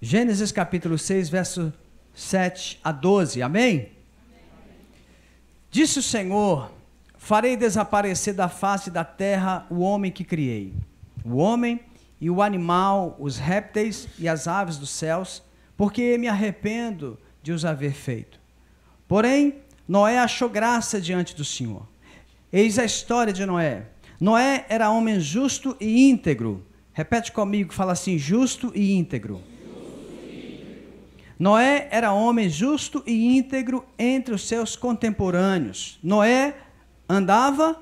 Gênesis capítulo 6, verso 7 a 12, amém? Disse o Senhor: farei desaparecer da face da terra o homem que criei, o homem e o animal, os répteis e as aves dos céus, porque me arrependo de os haver feito. Porém, Noé achou graça diante do Senhor. Eis a história de Noé. Noé era homem justo e íntegro. Repete comigo, fala assim: justo e íntegro. Noé era homem justo e íntegro entre os seus contemporâneos. Noé andava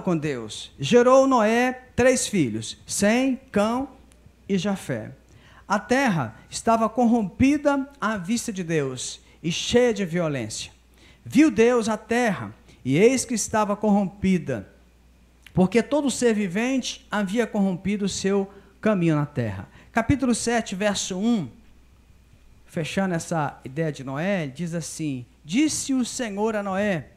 com Deus. Gerou Noé 3 filhos, Sem, Cão e Jafé. A terra estava corrompida à vista de Deus e cheia de violência. Viu Deus a terra, e eis que estava corrompida, porque todo ser vivente havia corrompido o seu caminho na terra. Capítulo 7, verso 1, fechando essa ideia de Noé, diz assim: disse o Senhor a Noé: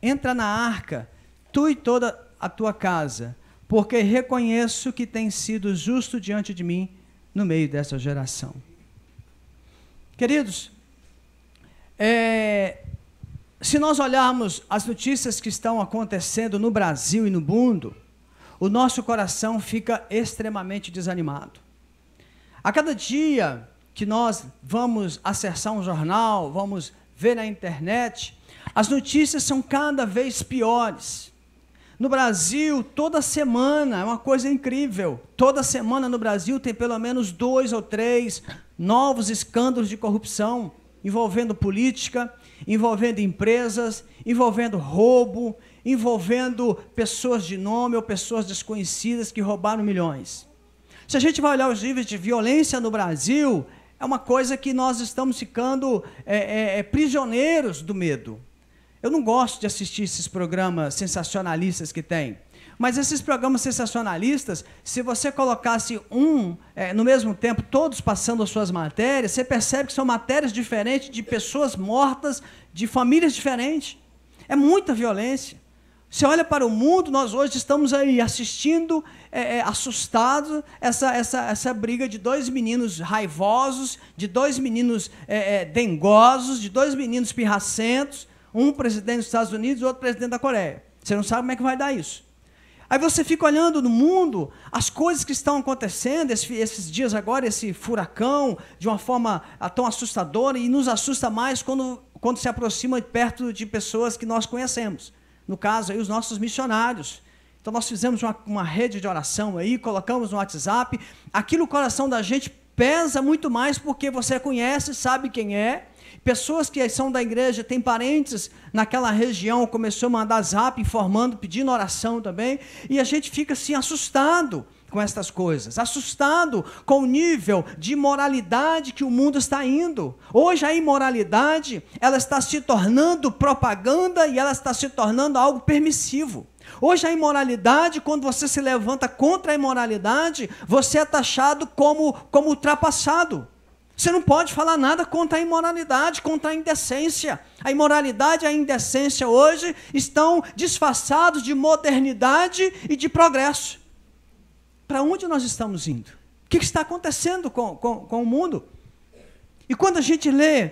entra na arca, tu e toda a tua casa, porque reconheço que tens sido justo diante de mim no meio dessa geração. Queridos, se nós olharmos as notícias que estão acontecendo no Brasil e no mundo, o nosso coração fica extremamente desanimado. A cada dia que nós vamos acessar um jornal, vamos ver na internet, as notícias são cada vez piores. No Brasil, toda semana, é uma coisa incrível, toda semana no Brasil tem pelo menos 2 ou 3 novos escândalos de corrupção, envolvendo política, envolvendo empresas, envolvendo roubo, envolvendo pessoas de nome ou pessoas desconhecidas que roubaram milhões. Se a gente vai olhar os níveis de violência no Brasil, é uma coisa que nós estamos ficando prisioneiros do medo. Eu não gosto de assistir esses programas sensacionalistas que tem, mas esses programas sensacionalistas, se você colocasse no mesmo tempo, todos passando as suas matérias, você percebe que são matérias diferentes, de pessoas mortas, de famílias diferentes. É muita violência. Você olha para o mundo, nós hoje estamos aí assistindo, assustados, essa briga de 2 meninos raivosos, de 2 meninos dengosos, de 2 meninos pirracentos, um presidente dos Estados Unidos e outro presidente da Coreia. Você não sabe como é que vai dar isso. Aí você fica olhando no mundo as coisas que estão acontecendo, esses dias agora, esse furacão, de uma forma tão assustadora, e nos assusta mais quando se aproxima perto de pessoas que nós conhecemos. No caso, aí, os nossos missionários. Então, nós fizemos uma rede de oração aí, colocamos no WhatsApp. Aquilo, o coração da gente pesa muito mais porque você conhece, sabe quem é. Pessoas que são da igreja, têm parentes naquela região, começou a mandar zap informando, pedindo oração também. E a gente fica assim, assustado com estas coisas, assustado com o nível de imoralidade que o mundo está indo. Hoje a imoralidade, ela está se tornando propaganda e ela está se tornando algo permissivo. Hoje a imoralidade, quando você se levanta contra a imoralidade, você é taxado como ultrapassado. Você não pode falar nada contra a imoralidade, contra a indecência. A imoralidade e a indecência hoje estão disfarçados de modernidade e de progresso. Para onde nós estamos indo? O que está acontecendo com o mundo? E quando a gente lê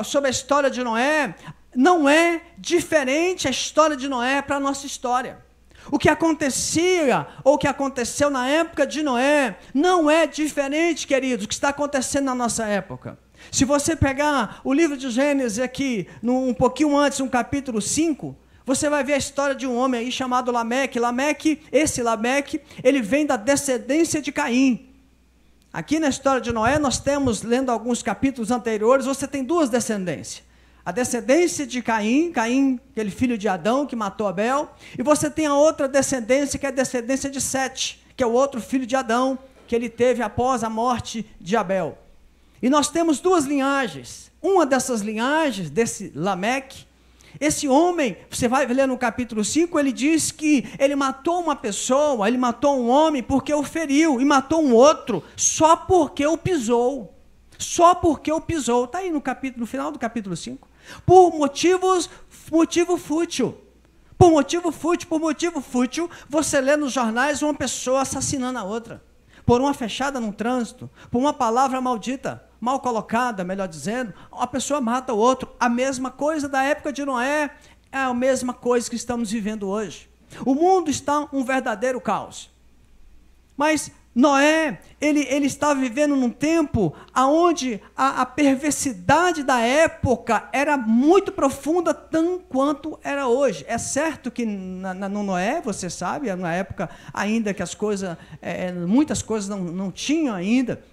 sobre a história de Noé, não é diferente a história de Noé para a nossa história. O que acontecia, ou o que aconteceu na época de Noé, não é diferente, queridos, do que está acontecendo na nossa época. Se você pegar o livro de Gênesis aqui, um pouquinho antes, no capítulo 5, você vai ver a história de um homem aí chamado Lameque. Esse Lameque, ele vem da descendência de Caim. Aqui na história de Noé, nós temos, lendo alguns capítulos anteriores, você tem 2 descendências. A descendência de Caim, aquele filho de Adão que matou Abel, e você tem a outra descendência, que é a descendência de Sete, que é o outro filho de Adão, que ele teve após a morte de Abel. E nós temos 2 linhagens. Uma dessas linhagens, desse Lameque, esse homem, você vai ler no capítulo 5, ele diz que ele matou uma pessoa, ele matou um homem porque o feriu, e matou um outro só porque o pisou. Só porque o pisou. Está aí no final do capítulo 5. Por motivo fútil. Por motivo fútil, você lê nos jornais uma pessoa assassinando a outra. por uma fechada no trânsito, por uma palavra maldita, mal colocada, melhor dizendo, a pessoa mata o outro. A mesma coisa da época de Noé é a mesma coisa que estamos vivendo hoje. O mundo está um verdadeiro caos. Mas Noé, ele estava vivendo num tempo onde a perversidade da época era muito profunda, tanto quanto era hoje. É certo que no Noé, você sabe, na época ainda que as coisas, muitas coisas não tinham ainda,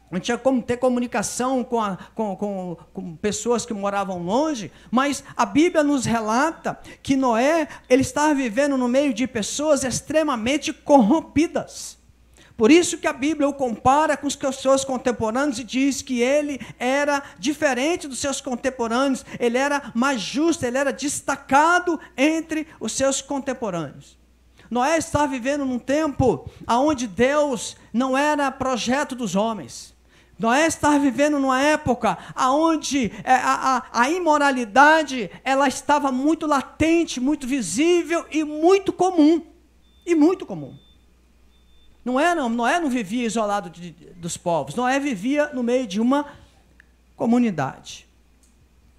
não tinha como ter comunicação com pessoas que moravam longe, mas a Bíblia nos relata que Noé, ele estava vivendo no meio de pessoas extremamente corrompidas. Por isso que a Bíblia o compara com os seus contemporâneos e diz que ele era diferente dos seus contemporâneos, ele era mais justo, ele era destacado entre os seus contemporâneos. Noé estava vivendo num tempo onde Deus não era projeto dos homens. Noé estava vivendo numa época onde a imoralidade ela estava muito latente, muito visível e muito comum. Noé não vivia isolado dos povos. Noé vivia no meio de uma comunidade.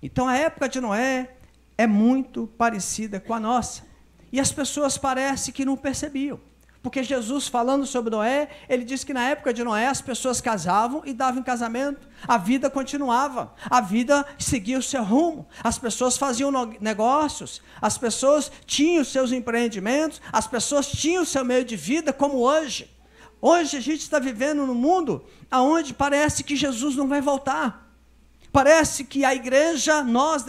Então a época de Noé é muito parecida com a nossa. E as pessoas parecem que não percebiam. Porque Jesus, falando sobre Noé, ele disse que na época de Noé as pessoas casavam e davam em casamento. A vida continuava, a vida seguia o seu rumo. As pessoas faziam negócios, as pessoas tinham os seus empreendimentos, as pessoas tinham o seu meio de vida, como hoje. Hoje a gente está vivendo num mundo onde parece que Jesus não vai voltar. Parece que a igreja, nós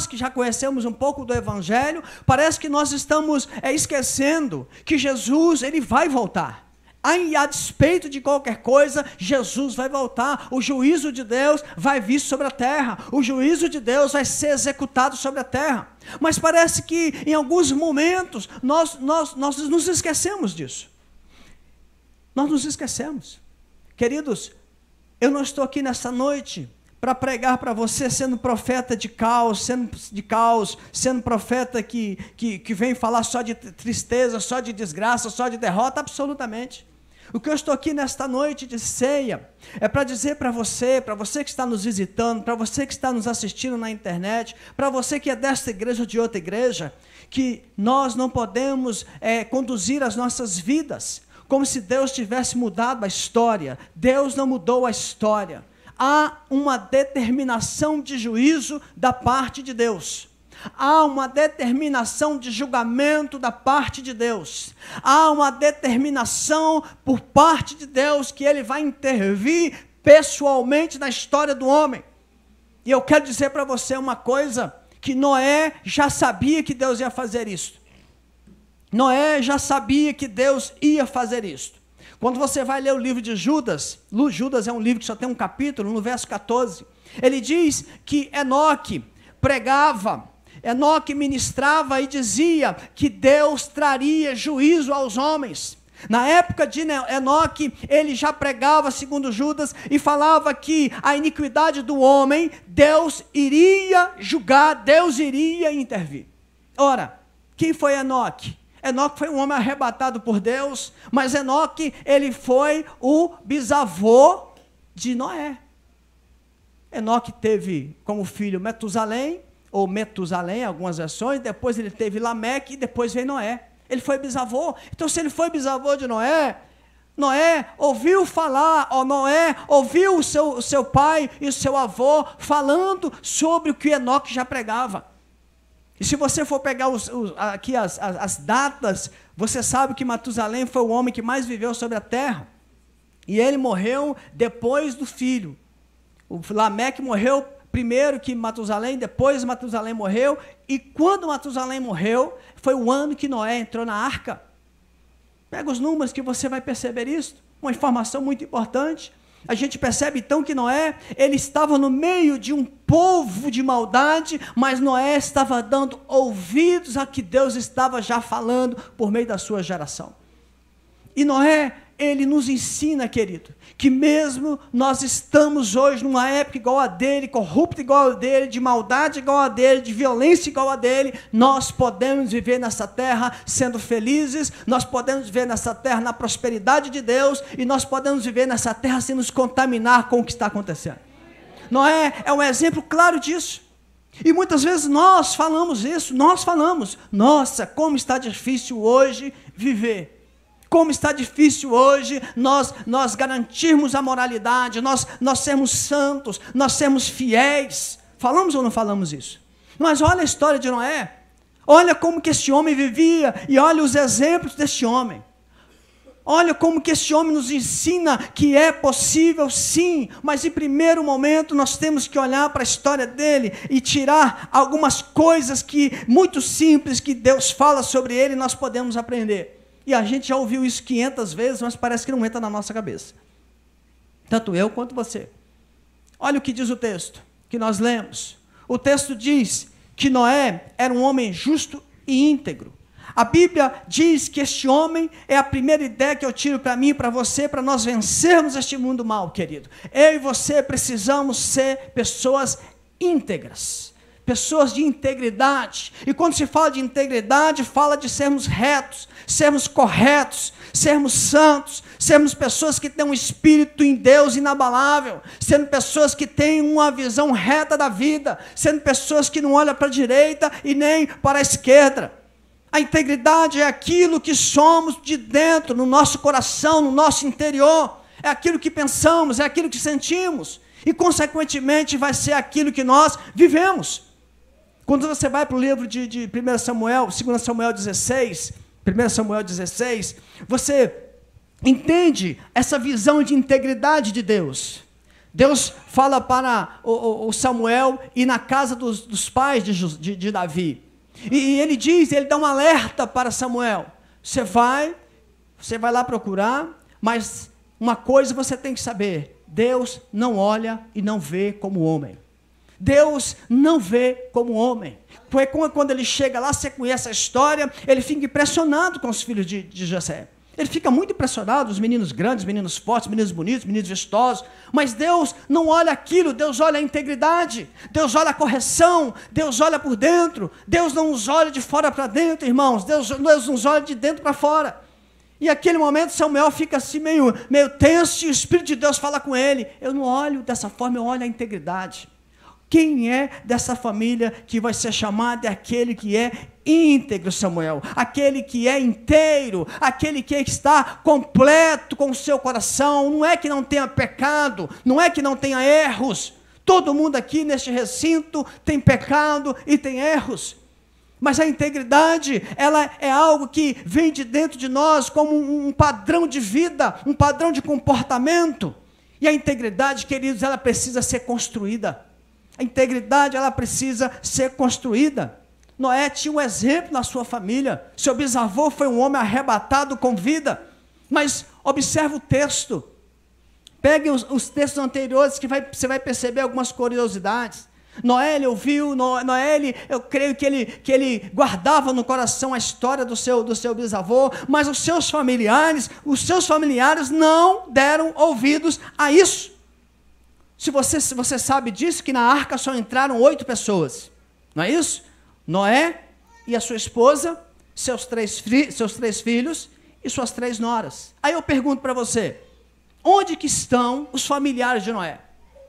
que já conhecemos um pouco do Evangelho, parece que nós estamos esquecendo que Jesus, ele vai voltar. A despeito de qualquer coisa, Jesus vai voltar. O juízo de Deus vai vir sobre a terra. O juízo de Deus vai ser executado sobre a terra. Mas parece que em alguns momentos nós nos esquecemos disso. Nós nos esquecemos. Queridos, eu não estou aqui nessa noite para pregar para você sendo profeta de caos, sendo profeta que vem falar só de tristeza, só de desgraça, só de derrota, absolutamente. O que eu estou aqui nesta noite de ceia é para dizer para você que está nos visitando, para você que está nos assistindo na internet, para você que é desta igreja ou de outra igreja, que nós não podemos conduzir as nossas vidas como se Deus tivesse mudado a história. Deus não mudou a história. Há uma determinação de juízo da parte de Deus. Há uma determinação de julgamento da parte de Deus. Há uma determinação por parte de Deus que Ele vai intervir pessoalmente na história do homem. E eu quero dizer para você uma coisa, que Noé já sabia que Deus ia fazer isso. Noé já sabia que Deus ia fazer isso. Quando você vai ler o livro de Judas, Judas é um livro que só tem um capítulo, no verso 14, ele diz que Enoque pregava, Enoque ministrava e dizia que Deus traria juízo aos homens. Na época de Enoque, ele já pregava, segundo Judas, e falava que a iniquidade do homem, Deus iria julgar, Deus iria intervir. Ora, quem foi Enoque? Enoque foi um homem arrebatado por Deus, mas Enoque, ele foi o bisavô de Noé. Enoque teve como filho Metusalém, ou Metusalém, algumas versões, depois ele teve Lameque e depois veio Noé. Ele foi bisavô. Então, se ele foi bisavô de Noé, Noé ouviu falar, Noé ouviu o seu pai e o seu avô falando sobre o que Enoque já pregava. E se você for pegar aqui as datas, você sabe que Matusalém foi o homem que mais viveu sobre a terra. E ele morreu depois do filho. O Lameque morreu primeiro que Matusalém, depois Matusalém morreu. E quando Matusalém morreu, foi o ano que Noé entrou na arca. Pega os números que você vai perceber isso. Uma informação muito importante. A gente percebe então que Noé, ele estava no meio de um povo de maldade, mas Noé estava dando ouvidos a que Deus estava já falando por meio da sua geração. E Noé, ele nos ensina, querido, que mesmo nós estamos hoje numa época igual a dele, corrupta igual a dele, de maldade igual a dele, de violência igual a dele, nós podemos viver nessa terra sendo felizes, nós podemos viver nessa terra na prosperidade de Deus, e nós podemos viver nessa terra sem nos contaminar com o que está acontecendo. Noé é um exemplo claro disso. E muitas vezes nós falamos isso, nossa, como está difícil hoje viver. Como está difícil hoje nós garantirmos a moralidade, nós sermos santos, nós sermos fiéis. Falamos ou não falamos isso? Mas olha a história de Noé. Olha como que esse homem vivia e olha os exemplos desse homem. Olha como que esse homem nos ensina que é possível sim, mas em primeiro momento nós temos que olhar para a história dele e tirar algumas coisas muito simples que Deus fala sobre ele e nós podemos aprender. E a gente já ouviu isso 500 vezes, mas parece que não entra na nossa cabeça. Tanto eu quanto você. Olha o que diz o texto que nós lemos. O texto diz que Noé era um homem justo e íntegro. A Bíblia diz que este homem é a primeira ideia que eu tiro para mim e para você, para nós vencermos este mundo mal, querido. Eu e você precisamos ser pessoas íntegras, pessoas de integridade. E quando se fala de integridade, fala de sermos retos, sermos corretos, sermos santos, sermos pessoas que têm um espírito em Deus inabalável, sendo pessoas que têm uma visão reta da vida, sendo pessoas que não olham para a direita e nem para a esquerda. A integridade é aquilo que somos de dentro, no nosso coração, no nosso interior. É aquilo que pensamos, é aquilo que sentimos. E, consequentemente, vai ser aquilo que nós vivemos. Quando você vai para o livro de 1 Samuel, 2 Samuel 16, 1 Samuel 16, você entende essa visão de integridade de Deus. Deus fala para o Samuel ir na casa dos pais de Davi. E ele dá um alerta para Samuel. Você vai lá procurar, mas uma coisa você tem que saber: Deus não olha e não vê como homem. Deus não vê como homem. Porque quando ele chega lá, você conhece a história, ele fica impressionado com os filhos de Jessé. Ele fica muito impressionado, os meninos grandes, meninos fortes, meninos bonitos, meninos vistosos. Mas Deus não olha aquilo, Deus olha a integridade, Deus olha a correção, Deus olha por dentro. Deus não nos olha de fora para dentro, irmãos, Deus nos olha de dentro para fora. E naquele momento Samuel fica assim meio tenso, e o Espírito de Deus fala com ele: eu não olho dessa forma, eu olho a integridade. Quem é dessa família que vai ser chamado é aquele que é íntegro, Samuel, aquele que é inteiro, aquele que está completo com o seu coração. Não é que não tenha pecado, não é que não tenha erros. Todo mundo aqui neste recinto tem pecado e tem erros. Mas a integridade, ela é algo que vem de dentro de nós como um padrão de vida, um padrão de comportamento. E a integridade, queridos, ela precisa ser construída. A integridade, ela precisa ser construída. Noé tinha um exemplo na sua família. Seu bisavô foi um homem arrebatado com vida. Mas observe o texto. Pegue os textos anteriores que você vai perceber algumas curiosidades. Noé, ele ouviu, eu creio que ele guardava no coração a história do seu bisavô, mas os seus familiares não deram ouvidos a isso. Se você sabe disso, que na arca só entraram 8 pessoas, não é isso? Noé e a sua esposa, seus três filhos e suas 3 noras. Aí eu pergunto para você, onde que estão os familiares de Noé?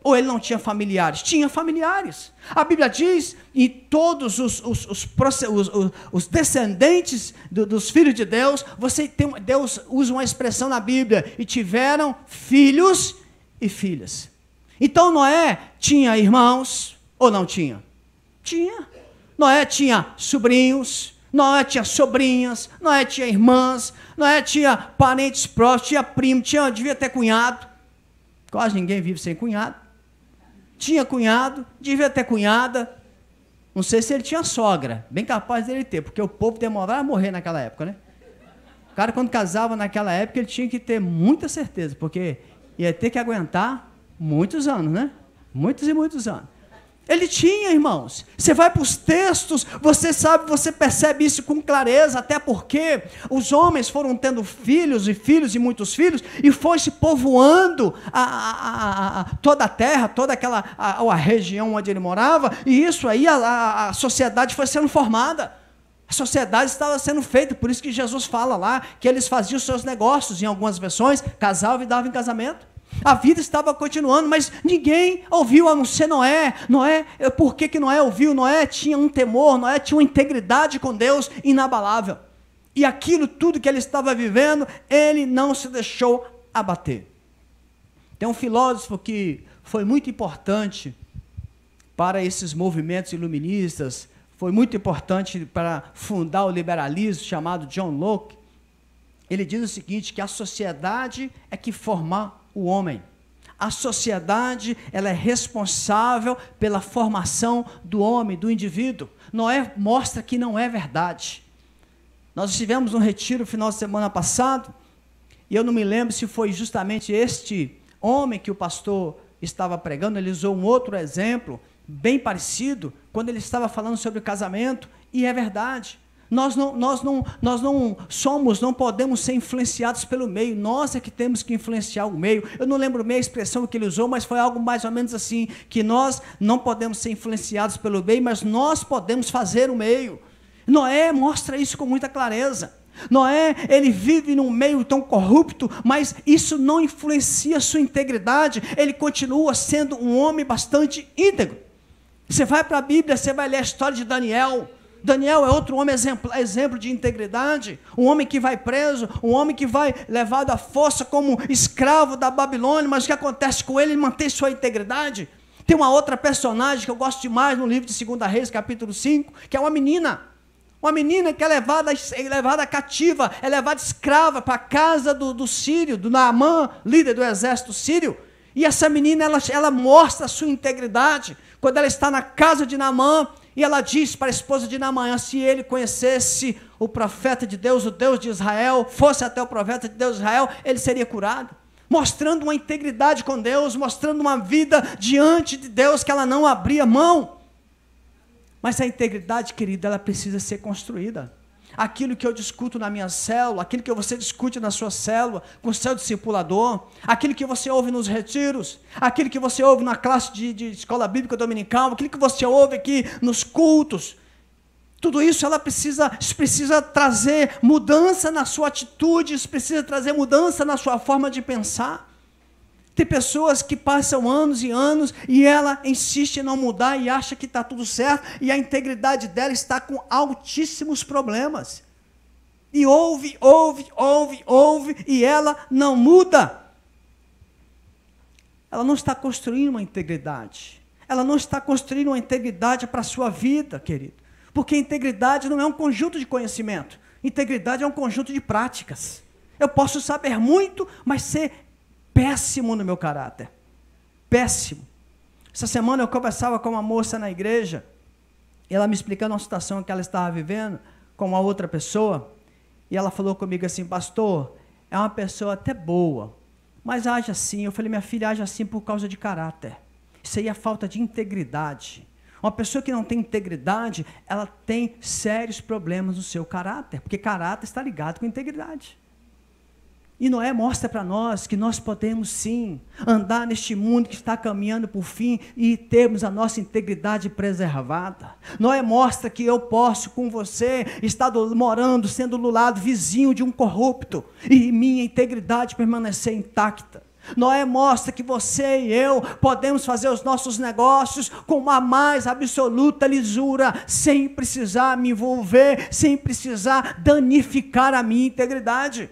Ou ele não tinha familiares? Tinha familiares. A Bíblia diz, e todos os descendentes dos filhos de Deus, Deus usa uma expressão na Bíblia, e tiveram filhos e filhas. Então Noé tinha irmãos ou não tinha? Tinha. Noé tinha sobrinhos, Noé tinha sobrinhas, Noé tinha irmãs, Noé tinha parentes próximos, tinha primo, devia ter cunhado. Quase ninguém vive sem cunhado. Tinha cunhado, devia ter cunhada. Não sei se ele tinha sogra, bem capaz dele ter, porque o povo demorava a morrer naquela época, né? O cara, quando casava naquela época, ele tinha que ter muita certeza, porque ia ter que aguentar muitos anos, né? Muitos e muitos anos. Ele tinha, irmãos. Você vai para os textos, você sabe, você percebe isso com clareza, até porque os homens foram tendo filhos e muitos filhos, e foi se povoando toda a terra, toda aquela a região onde ele morava, e isso aí a sociedade foi sendo formada. A sociedade estava sendo feita, por isso que Jesus fala lá que eles faziam os seus negócios, em algumas versões, casavam e davam em casamento. A vida estava continuando, mas ninguém ouviu, a não ser Noé. Por que Noé ouviu? Noé tinha um temor, Noé tinha uma integridade com Deus inabalável. E aquilo tudo que ele estava vivendo, ele não se deixou abater. Tem um filósofo que foi muito importante para esses movimentos iluministas, foi muito importante para fundar o liberalismo, chamado John Locke. Ele diz o seguinte, que a sociedade é que forma o homem. A sociedade, ela é responsável pela formação do homem, do indivíduo. Noé mostra que não é verdade. Nós estivemos num retiro no final de semana passado, e eu não me lembro se foi justamente este homem que o pastor estava pregando, ele usou um outro exemplo, bem parecido, quando ele estava falando sobre o casamento, e é verdade. Nós não podemos ser influenciados pelo meio, nós é que temos que influenciar o meio. Eu não lembro bem a expressão que ele usou, mas foi algo mais ou menos assim, que nós não podemos ser influenciados pelo meio, mas nós podemos fazer o meio. Noé mostra isso com muita clareza. Noé, ele vive num meio tão corrupto, mas isso não influencia a sua integridade, ele continua sendo um homem bastante íntegro. Você vai para a Bíblia, você vai ler a história de Daniel. Daniel é outro homem exemplo de integridade, um homem que vai preso, um homem que vai levado à força como escravo da Babilônia, mas o que acontece com ele? Ele mantém sua integridade. Tem uma outra personagem que eu gosto demais no livro de 2 Reis, capítulo 5, que é uma menina que é levada cativa, é levada escrava para a casa do sírio, do Naamã, líder do exército sírio, e essa menina, ela mostra a sua integridade, quando ela está na casa de Naamã, e ela diz para a esposa de Naamã, se ele conhecesse o profeta de Deus, o Deus de Israel, fosse até o profeta de Deus de Israel, ele seria curado. Mostrando uma integridade com Deus, mostrando uma vida diante de Deus que ela não abria mão. Mas a integridade, querida, ela precisa ser construída. Aquilo que eu discuto na minha célula, aquilo que você discute na sua célula, com o seu discipulador, aquilo que você ouve nos retiros, aquilo que você ouve na classe de escola bíblica dominical, aquilo que você ouve aqui nos cultos, tudo isso precisa trazer mudança na sua atitude, isso precisa trazer mudança na sua forma de pensar. Tem pessoas que passam anos e anos e ela insiste em não mudar e acha que está tudo certo e a integridade dela está com altíssimos problemas. E ouve e ela não muda. Ela não está construindo uma integridade. Ela não está construindo uma integridade para a sua vida, querido. Porque integridade não é um conjunto de conhecimento. Integridade é um conjunto de práticas. Eu posso saber muito, mas ser péssimo no meu caráter. Péssimo. Essa semana eu conversava com uma moça na igreja, ela me explicando uma situação que ela estava vivendo com uma outra pessoa, e ela falou comigo assim, pastor, é uma pessoa até boa, mas age assim. Eu falei, minha filha, age assim por causa de caráter. Isso aí é falta de integridade. Uma pessoa que não tem integridade, ela tem sérios problemas no seu caráter, porque caráter está ligado com integridade. E Noé mostra para nós que nós podemos sim andar neste mundo que está caminhando por fim e termos a nossa integridade preservada. Noé mostra que eu posso com você estar morando, sendo do lado vizinho de um corrupto e minha integridade permanecer intacta. Noé mostra que você e eu podemos fazer os nossos negócios com uma mais absoluta lisura, sem precisar me envolver, sem precisar danificar a minha integridade.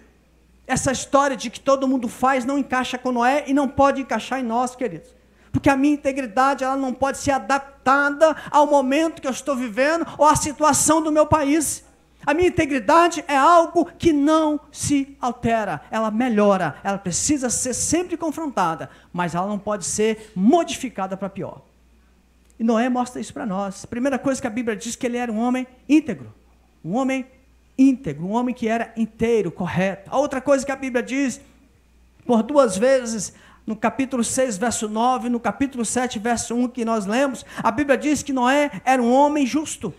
Essa história de que todo mundo faz não encaixa com Noé e não pode encaixar em nós, queridos. Porque a minha integridade, ela não pode ser adaptada ao momento que eu estou vivendo ou à situação do meu país. A minha integridade é algo que não se altera, ela melhora, ela precisa ser sempre confrontada, mas ela não pode ser modificada para pior. E Noé mostra isso para nós. A primeira coisa que a Bíblia diz que ele era um homem íntegro, um homem que era inteiro, correto. A outra coisa que a Bíblia diz, por 2 vezes, no capítulo 6, verso 9, no capítulo 7, verso 1 que nós lemos, a Bíblia diz que Noé era um homem justo.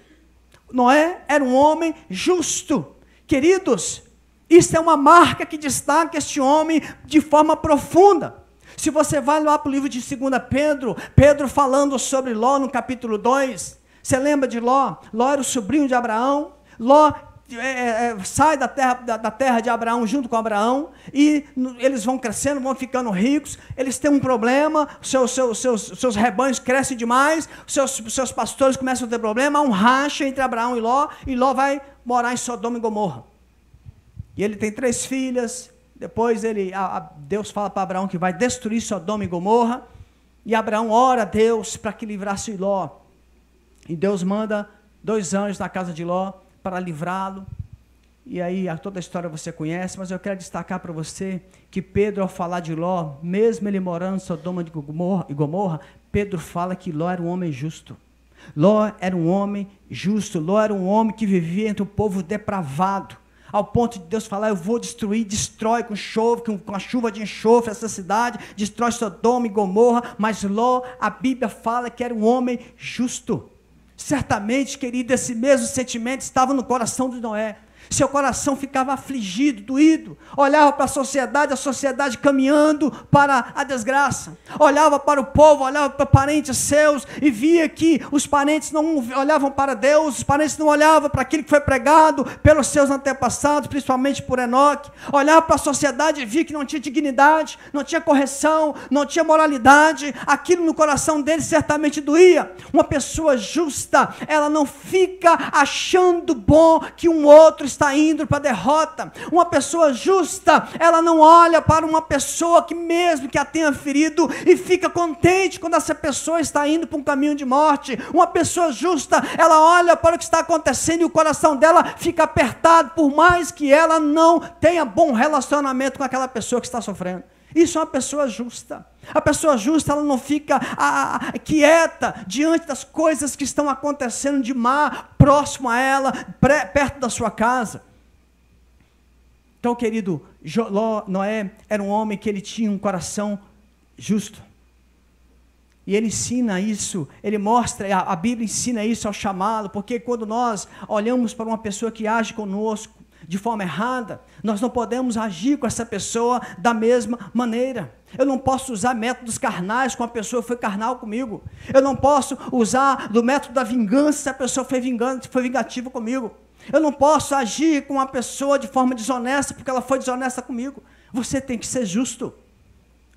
Noé era um homem justo. Queridos, isso é uma marca que destaca este homem de forma profunda. Se você vai lá para o livro de 2 Pedro, Pedro falando sobre Ló no capítulo 2, você lembra de Ló? Ló era o sobrinho de Abraão. Ló sai da terra de Abraão junto com Abraão, e eles vão crescendo, vão ficando ricos, eles têm um problema, seus rebanhos crescem demais, seus pastores começam a ter problema, há um racha entre Abraão e Ló vai morar em Sodoma e Gomorra. E ele tem 3 filhas, depois Deus fala para Abraão que vai destruir Sodoma e Gomorra, e Abraão ora a Deus para que livrasse Ló, e Deus manda 2 anjos na casa de Ló, para livrá-lo, e aí toda a história você conhece, mas eu quero destacar para você que Pedro, ao falar de Ló, mesmo ele morando em Sodoma e Gomorra, Pedro fala que Ló era um homem justo. Ló era um homem justo, Ló era um homem que vivia entre um povo depravado, ao ponto de Deus falar, eu vou destruir, destrói com a chuva de enxofre essa cidade, destrói Sodoma e Gomorra, mas Ló, a Bíblia fala que era um homem justo. Certamente, querido, esse mesmo sentimento estava no coração de Noé. Seu coração ficava afligido, doído, olhava para a sociedade caminhando para a desgraça, olhava para o povo, olhava para parentes seus, e via que os parentes não olhavam para Deus, os parentes não olhavam para aquilo que foi pregado pelos seus antepassados, principalmente por Enoque, olhava para a sociedade e via que não tinha dignidade, não tinha correção, não tinha moralidade, aquilo no coração dele certamente doía. Uma pessoa justa, ela não fica achando bom que um outro está indo para a derrota. Uma pessoa justa, ela não olha para uma pessoa que mesmo que a tenha ferido e fica contente quando essa pessoa está indo para um caminho de morte. Uma pessoa justa, ela olha para o que está acontecendo e o coração dela fica apertado, por mais que ela não tenha bom relacionamento com aquela pessoa que está sofrendo. Isso é uma pessoa justa. A pessoa justa, ela não fica quieta diante das coisas que estão acontecendo de má próximo a ela, perto da sua casa. Então, querido, Noé era um homem que ele tinha um coração justo. E ele ensina isso, ele mostra, a Bíblia ensina isso ao chamá-lo, porque quando nós olhamos para uma pessoa que age conosco de forma errada, nós não podemos agir com essa pessoa da mesma maneira. Eu não posso usar métodos carnais com a pessoa que foi carnal comigo. Eu não posso usar do método da vingança se a pessoa foi vingativa comigo. Eu não posso agir com uma pessoa de forma desonesta porque ela foi desonesta comigo. Você tem que ser justo.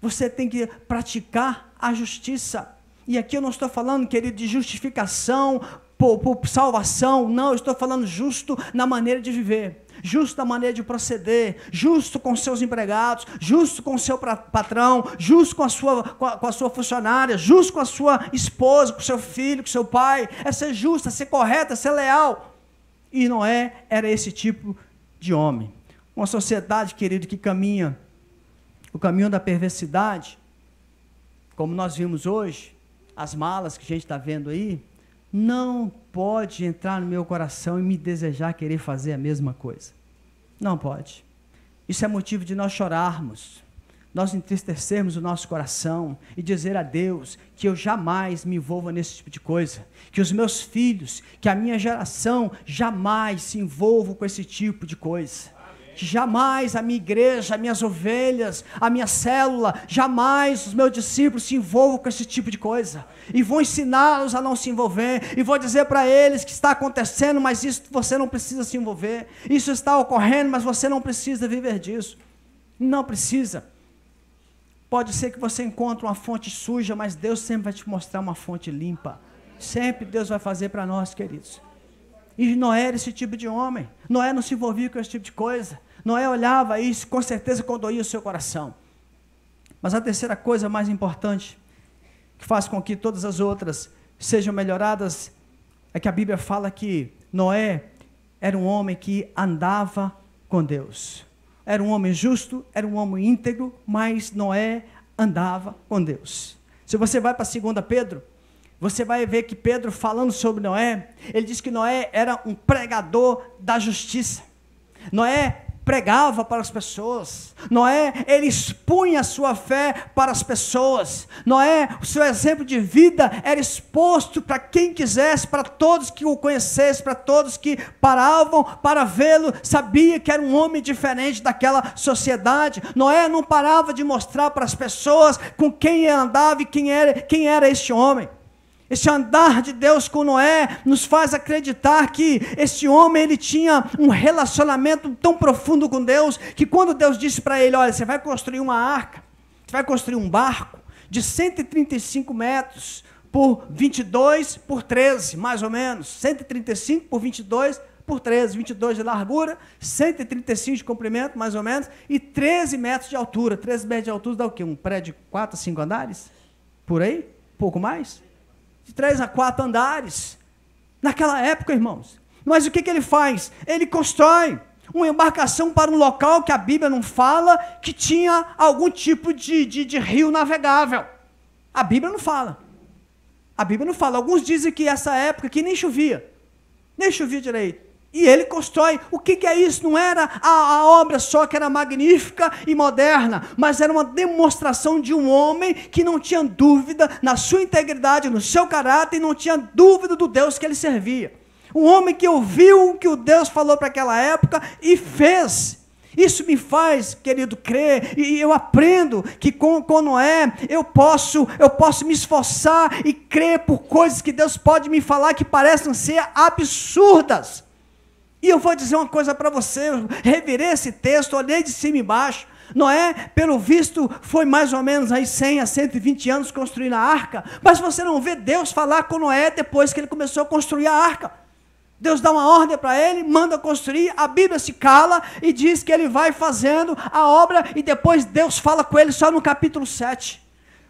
Você tem que praticar a justiça. E aqui eu não estou falando, querido, de justificação por salvação. Não, eu estou falando justo na maneira de viver. Justo na maneira de proceder, justo com seus empregados, justo com o seu patrão, justo com a sua funcionária, justo com a sua esposa, com o seu filho, com o seu pai. É ser justo, é ser correto, é ser leal. E Noé era esse tipo de homem. Uma sociedade, querido, que caminha o caminho da perversidade, como nós vimos hoje, as malas que a gente está vendo aí, não pode entrar no meu coração e me desejar querer fazer a mesma coisa. Não pode. Isso é motivo de nós chorarmos, nós entristecermos o nosso coração e dizer a Deus que eu jamais me envolva nesse tipo de coisa, que os meus filhos, que a minha geração jamais se envolvam com esse tipo de coisa. Que jamais a minha igreja, as minhas ovelhas, a minha célula, jamais os meus discípulos se envolvam com esse tipo de coisa, e vou ensiná-los a não se envolver, e vou dizer para eles que está acontecendo, mas isso você não precisa se envolver, isso está ocorrendo, mas você não precisa viver disso, não precisa. Pode ser que você encontre uma fonte suja, mas Deus sempre vai te mostrar uma fonte limpa, sempre Deus vai fazer para nós, queridos. E Noé era esse tipo de homem. Noé não se envolvia com esse tipo de coisa. Noé olhava isso, com certeza condoía o seu coração. Mas a terceira coisa mais importante, que faz com que todas as outras sejam melhoradas, é que a Bíblia fala que Noé era um homem que andava com Deus. Era um homem justo, era um homem íntegro, mas Noé andava com Deus. Se você vai para 2 Pedro, você vai ver que Pedro, falando sobre Noé, ele diz que Noé era um pregador da justiça. Noé pregava para as pessoas. Noé, ele expunha a sua fé para as pessoas. Noé, o seu exemplo de vida era exposto para quem quisesse, para todos que o conhecessem, para todos que paravam para vê-lo, sabia que era um homem diferente daquela sociedade. Noé não parava de mostrar para as pessoas com quem ele andava e quem era este homem. Esse andar de Deus com Noé nos faz acreditar que esse homem, ele tinha um relacionamento tão profundo com Deus, que quando Deus disse para ele, olha, você vai construir uma arca, você vai construir um barco de 135 metros por 22 por 13, mais ou menos, 135 por 22 por 13, 22 de largura, 135 de comprimento, mais ou menos, e 13 metros de altura. 13 metros de altura dá o quê? Um prédio de 4 a 5 andares? Por aí? Pouco mais? De 3 a 4 andares, naquela época, irmãos. Mas o que ele faz? Ele constrói uma embarcação para um local que a Bíblia não fala, que tinha algum tipo de rio navegável. A Bíblia não fala. A Bíblia não fala. Alguns dizem que essa época aqui nem chovia direito. E ele constrói. O que é isso? Não era a obra só que era magnífica e moderna, mas era uma demonstração de um homem que não tinha dúvida na sua integridade, no seu caráter, e não tinha dúvida do Deus que ele servia. Um homem que ouviu o que o Deus falou para aquela época e fez. Isso me faz, querido, crer, e eu aprendo que com Noé eu posso me esforçar e crer por coisas que Deus pode me falar que parecem ser absurdas. E eu vou dizer uma coisa para você, eu revirei esse texto, olhei de cima e embaixo. Noé, pelo visto, foi mais ou menos aí 100 a 120 anos construindo a arca, mas você não vê Deus falar com Noé depois que ele começou a construir a arca. Deus dá uma ordem para ele, manda construir, a Bíblia se cala e diz que ele vai fazendo a obra e depois Deus fala com ele só no capítulo 7.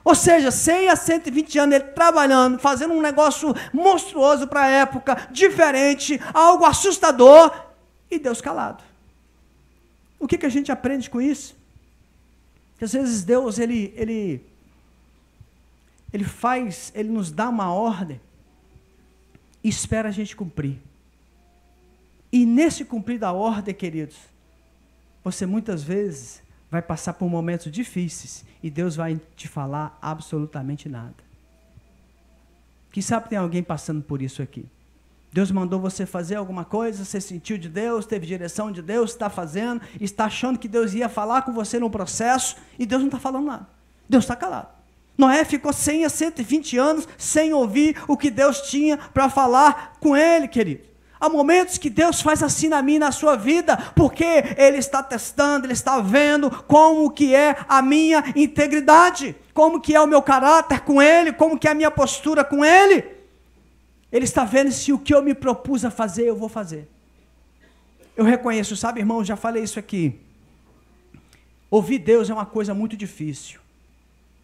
Ou seja, 100 a 120 anos ele trabalhando, fazendo um negócio monstruoso para a época, diferente, algo assustador, e Deus calado. O que a gente aprende com isso? Que às vezes Deus, ele nos dá uma ordem e espera a gente cumprir. E nesse cumprir da ordem, queridos, você muitas vezes vai passar por momentos difíceis e Deus vai te falar absolutamente nada. Quem sabe tem alguém passando por isso aqui. Deus mandou você fazer alguma coisa, você sentiu de Deus, teve direção de Deus, está fazendo, está achando que Deus ia falar com você no processo e Deus não está falando nada. Deus está calado. Noé ficou 100 a 120 anos sem ouvir o que Deus tinha para falar com ele, querido. Há momentos que Deus faz assim na minha e na sua vida, porque Ele está testando, Ele está vendo como que é a minha integridade, como que é o meu caráter com Ele, como que é a minha postura com Ele. Ele está vendo se o que eu me propus a fazer, eu vou fazer. Eu reconheço, sabe, irmão, já falei isso aqui. Ouvir Deus é uma coisa muito difícil.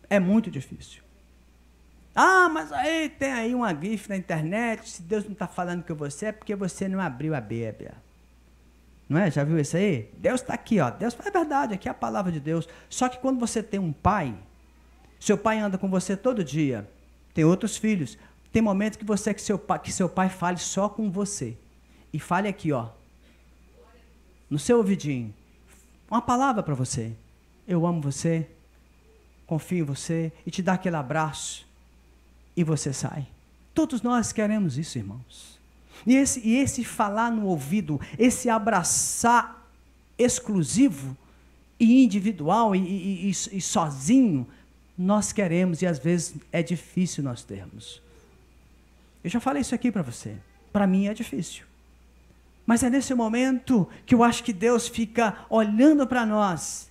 É muito difícil. Ah, mas aí tem aí uma grife na internet, se Deus não está falando com você, é porque você não abriu a Bíblia. Não é? Já viu isso aí? Deus está aqui, ó. Deus é verdade, aqui é a palavra de Deus. Só que quando você tem um pai, seu pai anda com você todo dia, tem outros filhos, tem momentos que você que seu pai fale só com você. E fale aqui, ó, no seu ouvidinho, uma palavra para você. Eu amo você, confio em você, e te dá aquele abraço. E você sai. Todos nós queremos isso, irmãos. E esse falar no ouvido, esse abraçar exclusivo e individual e sozinho, nós queremos e às vezes é difícil nós termos. Eu já falei isso aqui para você. Para mim é difícil. Mas é nesse momento que eu acho que Deus fica olhando para nós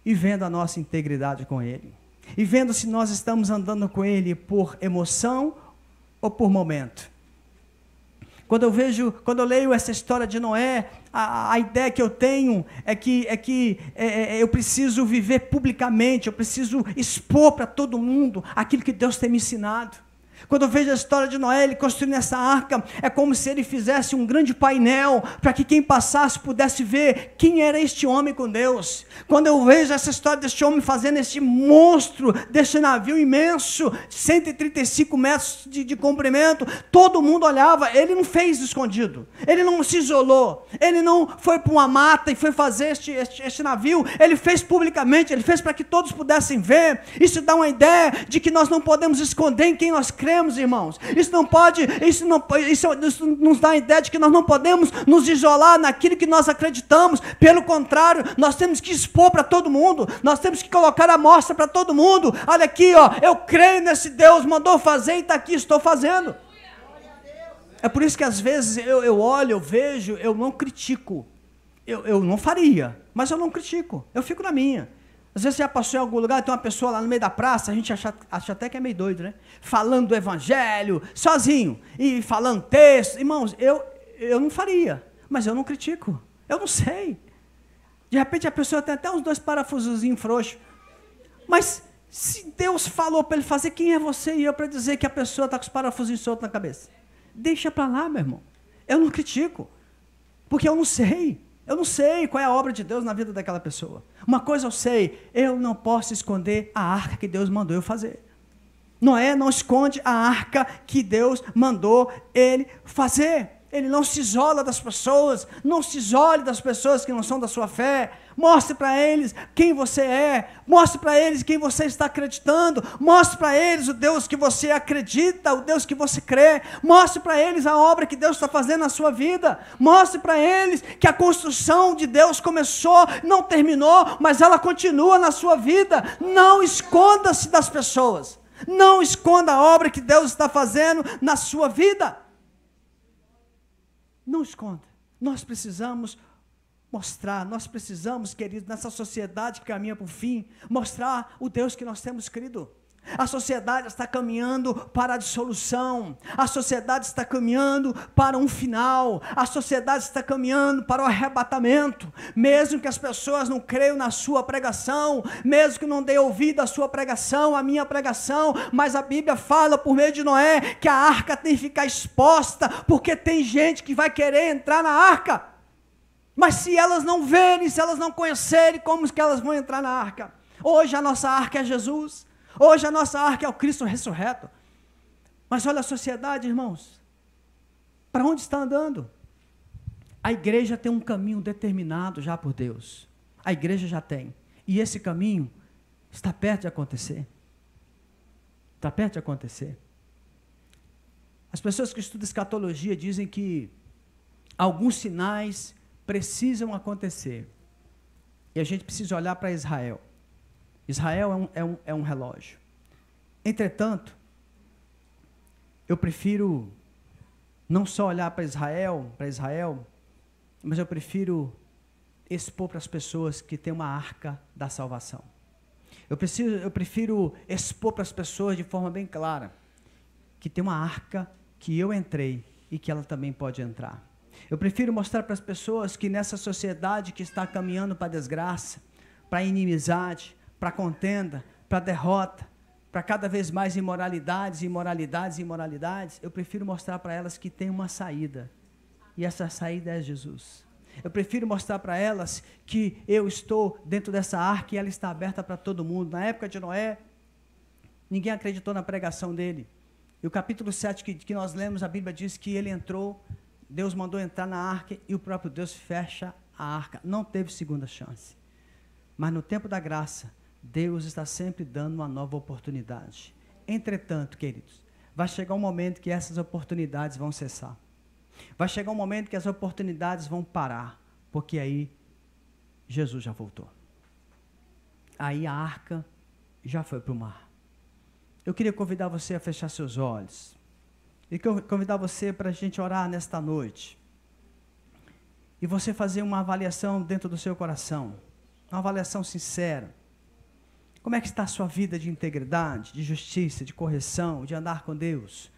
e vendo a nossa integridade com Ele. E vendo se nós estamos andando com Ele por emoção ou por momento. Quando eu leio essa história de Noé, a ideia que eu tenho é que eu preciso viver publicamente, eu preciso expor para todo mundo aquilo que Deus tem me ensinado. Quando eu vejo a história de Noé, ele construindo essa arca, é como se ele fizesse um grande painel, para que quem passasse pudesse ver quem era este homem com Deus. Quando eu vejo essa história deste homem fazendo este monstro, deste navio imenso, 135 metros de comprimento, todo mundo olhava, ele não fez escondido, ele não se isolou, ele não foi para uma mata e foi fazer este navio, ele fez publicamente, ele fez para que todos pudessem ver. Isso dá uma ideia de que nós não podemos esconder em quem nós cremos, irmãos. Isso nos dá a ideia de que nós não podemos nos isolar naquilo que nós acreditamos. Pelo contrário, nós temos que expor para todo mundo, nós temos que colocar a mostra para todo mundo. Olha aqui, ó, eu creio nesse Deus, mandou fazer e está aqui, estou fazendo. É por isso que às vezes eu olho, eu vejo, eu não critico. Eu não faria, mas eu não critico, eu fico na minha. Às vezes você já passou em algum lugar, tem uma pessoa lá no meio da praça, a gente acha até que é meio doido, né? Falando do evangelho, sozinho, e falando texto. Irmãos, eu não faria, mas eu não critico, eu não sei. De repente a pessoa tem até uns 2 parafusozinhos frouxos. Mas se Deus falou para ele fazer, quem é você e eu para dizer que a pessoa está com os parafusinhos soltos na cabeça? Deixa para lá, meu irmão. Eu não critico, porque eu não sei. Eu não sei qual é a obra de Deus na vida daquela pessoa. Uma coisa eu sei, eu não posso esconder a arca que Deus mandou eu fazer. Noé não esconde a arca que Deus mandou ele fazer. Ele não se isola das pessoas, não se isole das pessoas que não são da sua fé. Mostre para eles quem você é, mostre para eles quem você está acreditando, mostre para eles o Deus que você acredita, o Deus que você crê, mostre para eles a obra que Deus está fazendo na sua vida, mostre para eles que a construção de Deus começou, não terminou, mas ela continua na sua vida. Não esconda-se das pessoas, não esconda a obra que Deus está fazendo na sua vida. Não esconda. Nós precisamos mostrar, nós precisamos, queridos, nessa sociedade que caminha para o fim, mostrar o Deus que nós temos crido. A sociedade está caminhando para a dissolução, a sociedade está caminhando para um final, a sociedade está caminhando para o arrebatamento. Mesmo que as pessoas não creiam na sua pregação, mesmo que não dê ouvido à sua pregação, à minha pregação, mas a Bíblia fala por meio de Noé que a arca tem que ficar exposta, porque tem gente que vai querer entrar na arca, mas se elas não verem, se elas não conhecerem, como que elas vão entrar na arca? Hoje a nossa arca é Jesus. Hoje a nossa arca é o Cristo ressurreto. Mas olha a sociedade, irmãos. Para onde está andando? A igreja tem um caminho determinado já por Deus. A igreja já tem. E esse caminho está perto de acontecer. Está perto de acontecer. As pessoas que estudam escatologia dizem que alguns sinais precisam acontecer. E a gente precisa olhar para Israel. Israel é um relógio. Entretanto, eu prefiro não só olhar para Israel, mas eu prefiro expor para as pessoas que tem uma arca da salvação. Eu prefiro expor para as pessoas de forma bem clara que tem uma arca que eu entrei e que ela também pode entrar. Eu prefiro mostrar para as pessoas que nessa sociedade que está caminhando para a desgraça, para a inimizade, para a contenda, para a derrota, para cada vez mais imoralidades, eu prefiro mostrar para elas que tem uma saída, e essa saída é Jesus. Eu prefiro mostrar para elas que eu estou dentro dessa arca e ela está aberta para todo mundo. Na época de Noé, ninguém acreditou na pregação dele, e o capítulo 7 que nós lemos, a Bíblia diz que ele entrou, Deus mandou entrar na arca, e o próprio Deus fecha a arca, não teve segunda chance. Mas no tempo da graça, Deus está sempre dando uma nova oportunidade. Entretanto, queridos, vai chegar um momento que essas oportunidades vão cessar. Vai chegar um momento que as oportunidades vão parar, porque aí Jesus já voltou. Aí a arca já foi para o mar. Eu queria convidar você a fechar seus olhos. E convidar você para a gente orar nesta noite. E você fazer uma avaliação dentro do seu coração. Uma avaliação sincera. Como é que está a sua vida de integridade, de justiça, de correção, de andar com Deus?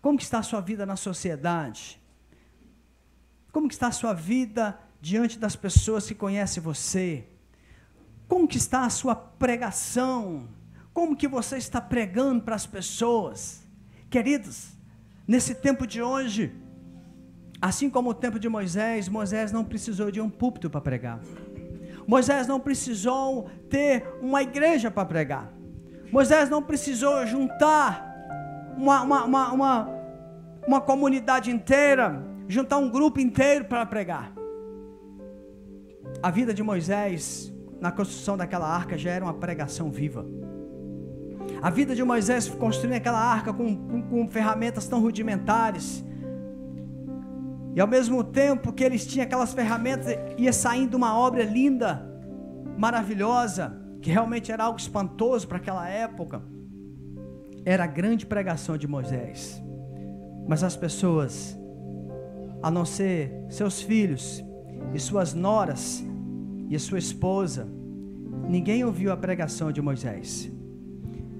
Como que está a sua vida na sociedade? Como que está a sua vida diante das pessoas que conhecem você? Como que está a sua pregação? Como que você está pregando para as pessoas? Queridos, nesse tempo de hoje, assim como o tempo de Moisés, Moisés não precisou de um púlpito para pregar. Moisés não precisou ter uma igreja para pregar. Moisés não precisou juntar uma comunidade inteira, juntar um grupo inteiro para pregar. A vida de Moisés, na construção daquela arca, já era uma pregação viva. A vida de Moisés construindo aquela arca com ferramentas tão rudimentares. E ao mesmo tempo que eles tinham aquelas ferramentas, ia saindo uma obra linda, maravilhosa, que realmente era algo espantoso para aquela época. Era a grande pregação de Moisés. Mas as pessoas, a não ser seus filhos e suas noras e a sua esposa, ninguém ouviu a pregação de Moisés.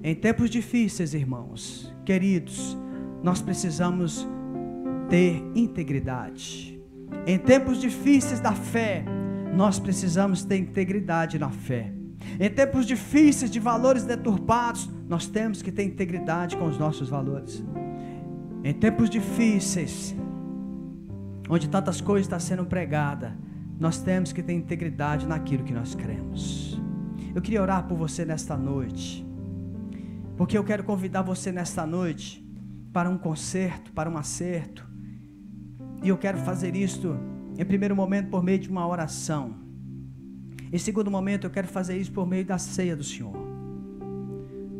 Em tempos difíceis, irmãos, queridos, nós precisamos ter integridade. Em tempos difíceis da fé, nós precisamos ter integridade na fé. Em tempos difíceis de valores deturpados, nós temos que ter integridade com os nossos valores. Em tempos difíceis, onde tantas coisas estão sendo pregadas, nós temos que ter integridade naquilo que nós cremos. Eu queria orar por você nesta noite, porque eu quero convidar você nesta noite para um concerto, para um acerto. E eu quero fazer isto, em primeiro momento, por meio de uma oração. Em segundo momento, eu quero fazer isso por meio da ceia do Senhor.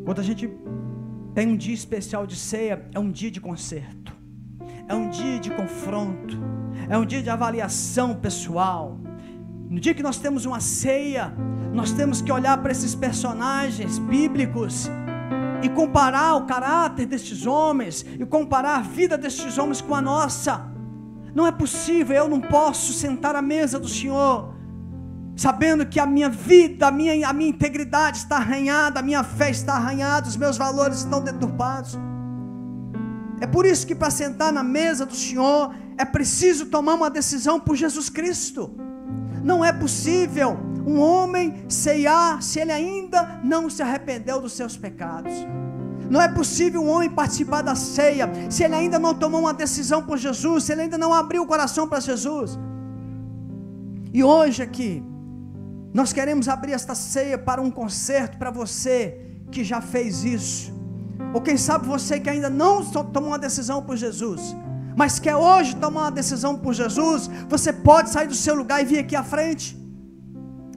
Quando a gente tem um dia especial de ceia, é um dia de concerto, é um dia de confronto, é um dia de avaliação pessoal. No dia que nós temos uma ceia, nós temos que olhar para esses personagens bíblicos e comparar o caráter destes homens, e comparar a vida destes homens com a nossa. Não é possível, eu não posso sentar à mesa do Senhor sabendo que a minha vida, a minha integridade está arranhada, a minha fé está arranhada, os meus valores estão deturpados. É por isso que para sentar na mesa do Senhor, é preciso tomar uma decisão por Jesus Cristo. Não é possível um homem ceiar se ele ainda não se arrependeu dos seus pecados. Não é possível um homem participar da ceia se ele ainda não tomou uma decisão por Jesus, se ele ainda não abriu o coração para Jesus. E hoje aqui, nós queremos abrir esta ceia para um concerto para você que já fez isso, ou quem sabe você que ainda não tomou uma decisão por Jesus, mas quer hoje tomar uma decisão por Jesus. Você pode sair do seu lugar e vir aqui à frente,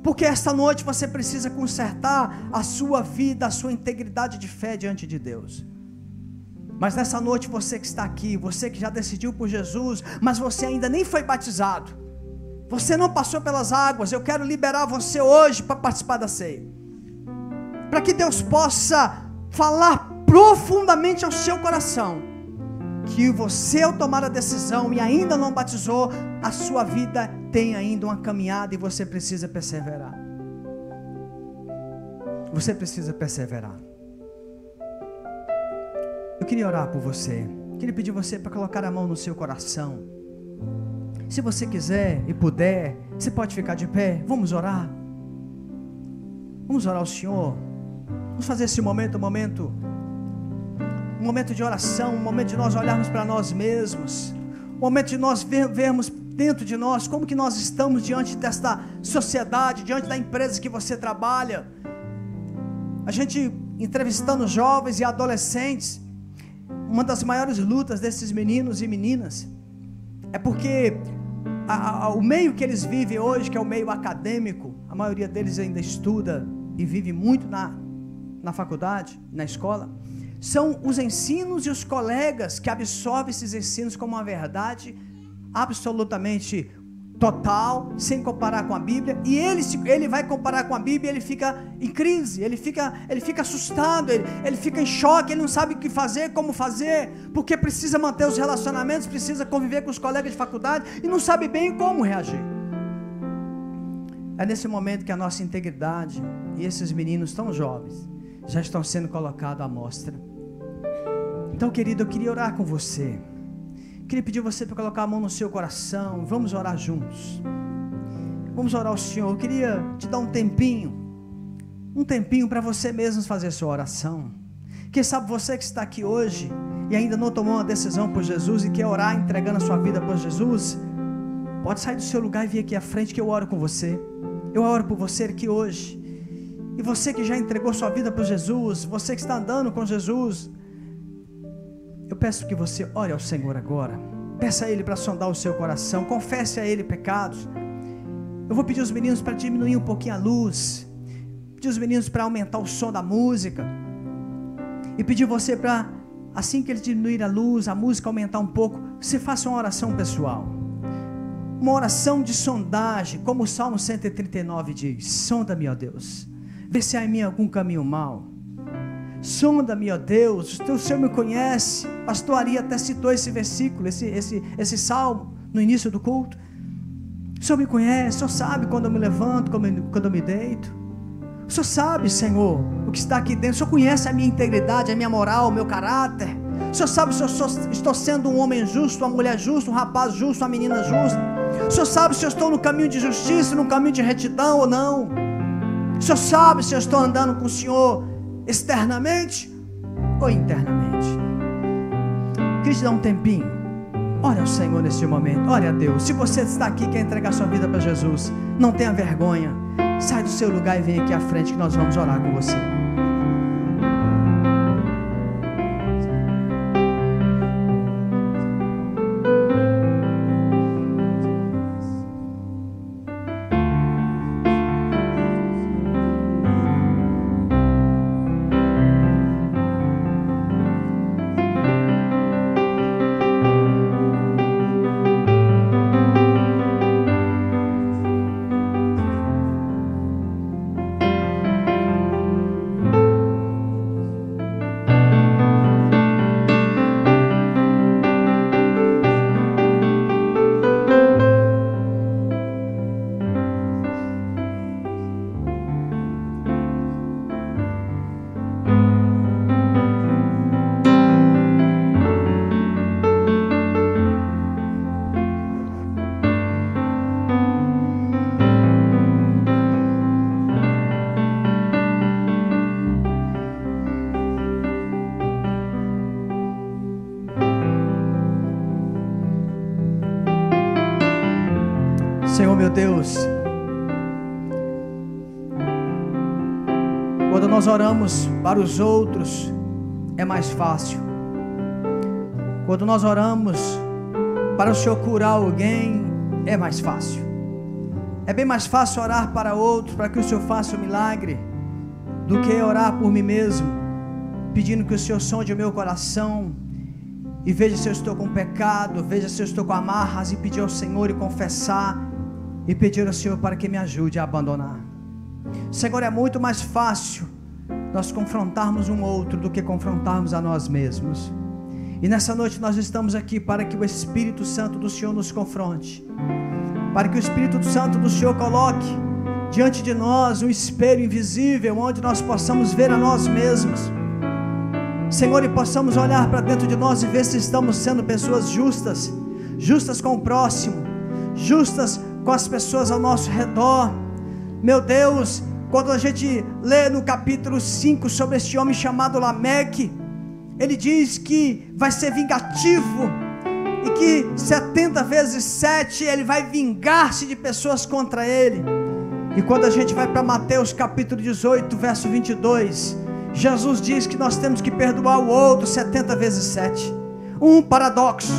porque esta noite você precisa consertar a sua vida, a sua integridade de fé diante de Deus. Mas nessa noite, você que está aqui, você que já decidiu por Jesus, mas você ainda nem foi batizado, você não passou pelas águas, eu quero liberar você hoje para participar da ceia, para que Deus possa falar profundamente ao seu coração, que você, ao tomar a decisão e ainda não batizou, a sua vida tem ainda uma caminhada e você precisa perseverar. Você precisa perseverar. Eu queria orar por você, queria pedir você para colocar a mão no seu coração. Se você quiser e puder, você pode ficar de pé. Vamos orar. Vamos orar ao Senhor. Vamos fazer esse momento um momento de oração, um momento de nós olharmos para nós mesmos, um momento de nós vermos dentro de nós como que nós estamos diante desta sociedade, diante da empresa que você trabalha. A gente entrevistando jovens e adolescentes, uma das maiores lutas desses meninos e meninas é porque o meio que eles vivem hoje, que é o meio acadêmico, a maioria deles ainda estuda e vive muito na faculdade, na escola, são os ensinos e os colegas que absorvem esses ensinos como uma verdade absolutamente total, sem comparar com a Bíblia, e ele vai comparar com a Bíblia, ele fica em crise, ele fica assustado, ele fica em choque, ele não sabe o que fazer, como fazer, porque precisa manter os relacionamentos, precisa conviver com os colegas de faculdade, e não sabe bem como reagir. É nesse momento que a nossa integridade, e esses meninos tão jovens, já estão sendo colocados à mostra. Então, querido, eu queria orar com você, queria pedir você para colocar a mão no seu coração. Vamos orar juntos, vamos orar ao Senhor. Eu queria te dar um tempinho para você mesmo fazer a sua oração. Quem sabe você que está aqui hoje e ainda não tomou uma decisão por Jesus e quer orar entregando a sua vida por Jesus, pode sair do seu lugar e vir aqui à frente que eu oro com você. Eu oro por você aqui hoje. E você que já entregou sua vida por Jesus, você que está andando com Jesus, eu peço que você ore ao Senhor agora. Peça a Ele para sondar o seu coração. Confesse a Ele pecados. Eu vou pedir aos meninos para diminuir um pouquinho a luz. Pedir aos meninos para aumentar o som da música. E pedir você para, assim que eles diminuírem a luz, a música aumentar um pouco, você faça uma oração pessoal. Uma oração de sondagem, como o Salmo 139 diz. Sonda-me, ó Deus. Vê se há em mim algum caminho mau. Sonda-me, ó Deus, o Senhor me conhece. Pastor Ari até citou esse versículo, esse salmo, no início do culto. O Senhor me conhece, o Senhor sabe quando eu me levanto, quando eu me deito. O Senhor sabe, Senhor, o que está aqui dentro. O Senhor conhece a minha integridade, a minha moral, o meu caráter. O Senhor sabe se eu estou sendo um homem justo, uma mulher justa, um rapaz justo, uma menina justa. O Senhor sabe se eu estou no caminho de justiça, no caminho de retidão ou não. O Senhor sabe se eu estou andando com o Senhor externamente ou internamente. Queria te dar um tempinho. Ore ao Senhor neste momento. Ore a Deus. Se você está aqui e quer entregar sua vida para Jesus, não tenha vergonha. Sai do seu lugar e vem aqui à frente que nós vamos orar com você. Senhor meu Deus, quando nós oramos para os outros, é mais fácil. Quando nós oramos para o Senhor curar alguém, é mais fácil. É bem mais fácil orar para outros, para que o Senhor faça o milagre, do que orar por mim mesmo, pedindo que o Senhor sonde o meu coração, e veja se eu estou com pecado, veja se eu estou com amarras, e pedir ao Senhor e confessar, e pedir ao Senhor para que me ajude a abandonar. Senhor, é muito mais fácil nós confrontarmos um outro do que confrontarmos a nós mesmos. E nessa noite nós estamos aqui para que o Espírito Santo do Senhor nos confronte, para que o Espírito Santo do Senhor coloque diante de nós um espelho invisível, onde nós possamos ver a nós mesmos, Senhor, e possamos olhar para dentro de nós e ver se estamos sendo pessoas justas, justas com o próximo, justas com as pessoas ao nosso redor. Meu Deus, quando a gente lê no capítulo 5 sobre este homem chamado Lameque, ele diz que vai ser vingativo e que 70 vezes 7 ele vai vingar-se de pessoas contra ele. E quando a gente vai para Mateus capítulo 18 verso 22, Jesus diz que nós temos que perdoar o outro 70 vezes 7. Um paradoxo,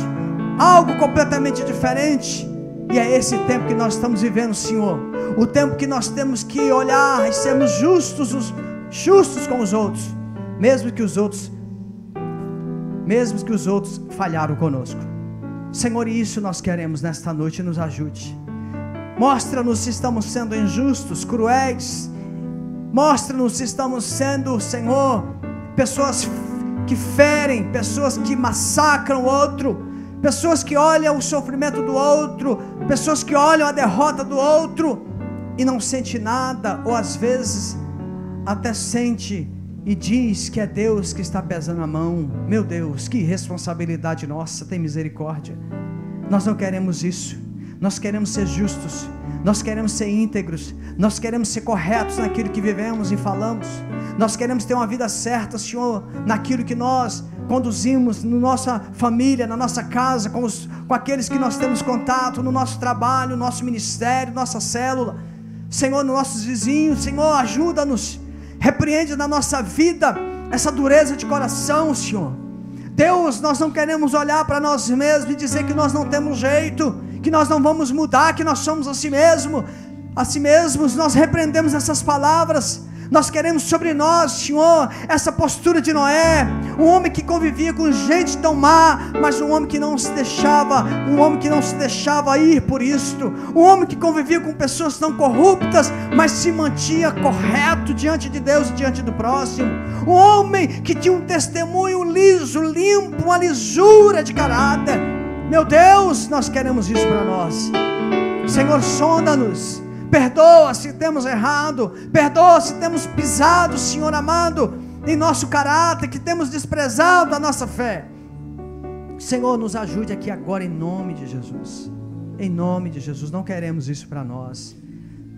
algo completamente diferente. E é esse tempo que nós estamos vivendo, Senhor. O tempo que nós temos que olhar e sermos justos com os outros, mesmo que os outros falharam conosco. Senhor, e isso nós queremos nesta noite. Nos ajude. Mostra-nos se estamos sendo injustos, cruéis. Mostra-nos se estamos sendo, Senhor, pessoas que ferem, pessoas que massacram o outro, pessoas que olham o sofrimento do outro, pessoas que olham a derrota do outro e não sente nada, ou às vezes até sente e diz que é Deus que está pesando a mão. Meu Deus, que responsabilidade nossa, tem misericórdia. Nós não queremos isso. Nós queremos ser justos, nós queremos ser íntegros, nós queremos ser corretos naquilo que vivemos e falamos, nós queremos ter uma vida certa, Senhor, naquilo que nós conduzimos na nossa família, na nossa casa, com aqueles que nós temos contato, no nosso trabalho, no nosso ministério, nossa célula, Senhor, nos nossos vizinhos. Senhor, ajuda-nos, repreende na nossa vida essa dureza de coração, Senhor. Deus, nós não queremos olhar para nós mesmos e dizer que nós não temos jeito, que nós não vamos mudar, que nós somos assim mesmos. Nós repreendemos essas palavras. Nós queremos sobre nós, Senhor, essa postura de Noé, um homem que convivia com gente tão má, mas um homem que não se deixava ir por isto, um homem que convivia com pessoas tão corruptas, mas se mantinha correto diante de Deus e diante do próximo, um homem que tinha um testemunho liso, limpo, uma lisura de caráter. Meu Deus, nós queremos isso para nós. Senhor, sonda-nos, perdoa se temos errado, perdoa se temos pisado, Senhor amado, em nosso caráter, que temos desprezado a nossa fé. Senhor, nos ajude aqui agora em nome de Jesus. Em nome de Jesus, não queremos isso para nós.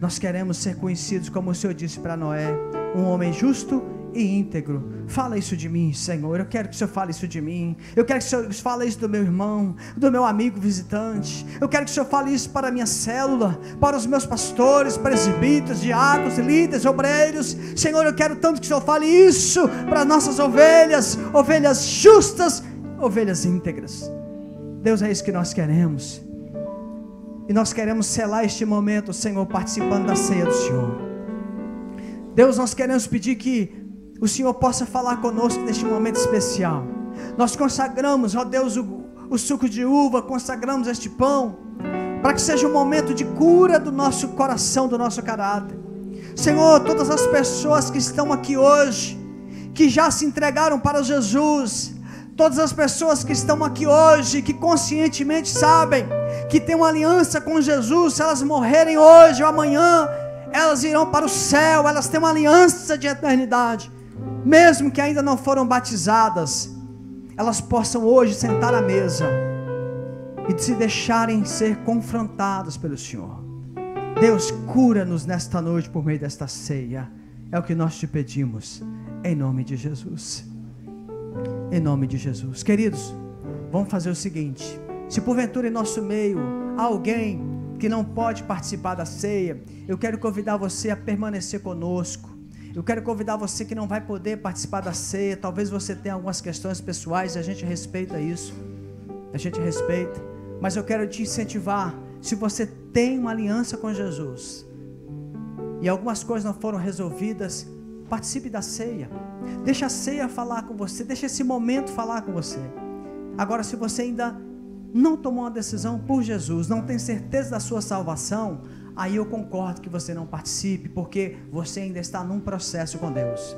Nós queremos ser conhecidos como o Senhor disse para Noé, um homem justo e íntegro. Fala isso de mim, Senhor. Eu quero que o Senhor fale isso de mim. Eu quero que o Senhor fale isso do meu irmão, do meu amigo visitante. Eu quero que o Senhor fale isso para a minha célula, para os meus pastores, presbíteros, diáconos, líderes, obreiros. Senhor, eu quero tanto que o Senhor fale isso para as nossas ovelhas, ovelhas justas, ovelhas íntegras. Deus, é isso que nós queremos. E nós queremos selar este momento, Senhor, participando da ceia do Senhor. Deus, nós queremos pedir que o Senhor possa falar conosco neste momento especial. Nós consagramos, ó Deus, o suco de uva, consagramos este pão, para que seja um momento de cura do nosso coração, do nosso caráter. Senhor, todas as pessoas que estão aqui hoje, que já se entregaram para Jesus, todas as pessoas que estão aqui hoje, que conscientemente sabem que tem uma aliança com Jesus, se elas morrerem hoje ou amanhã, elas irão para o céu, elas têm uma aliança de eternidade. Mesmo que ainda não foram batizadas, elas possam hoje sentar à mesa e se deixarem ser confrontadas pelo Senhor. Deus, cura-nos nesta noite por meio desta ceia. É o que nós te pedimos, em nome de Jesus. Em nome de Jesus. Queridos, vamos fazer o seguinte: se porventura em nosso meio há alguém que não pode participar da ceia, eu quero convidar você a permanecer conosco. Eu quero convidar você que não vai poder participar da ceia. Talvez você tenha algumas questões pessoais, a gente respeita isso, a gente respeita, mas eu quero te incentivar. Se você tem uma aliança com Jesus e algumas coisas não foram resolvidas, participe da ceia. Deixa a ceia falar com você, deixa esse momento falar com você. Agora, se você ainda não tomou uma decisão por Jesus, não tem certeza da sua salvação, aí eu concordo que você não participe, porque você ainda está num processo com Deus.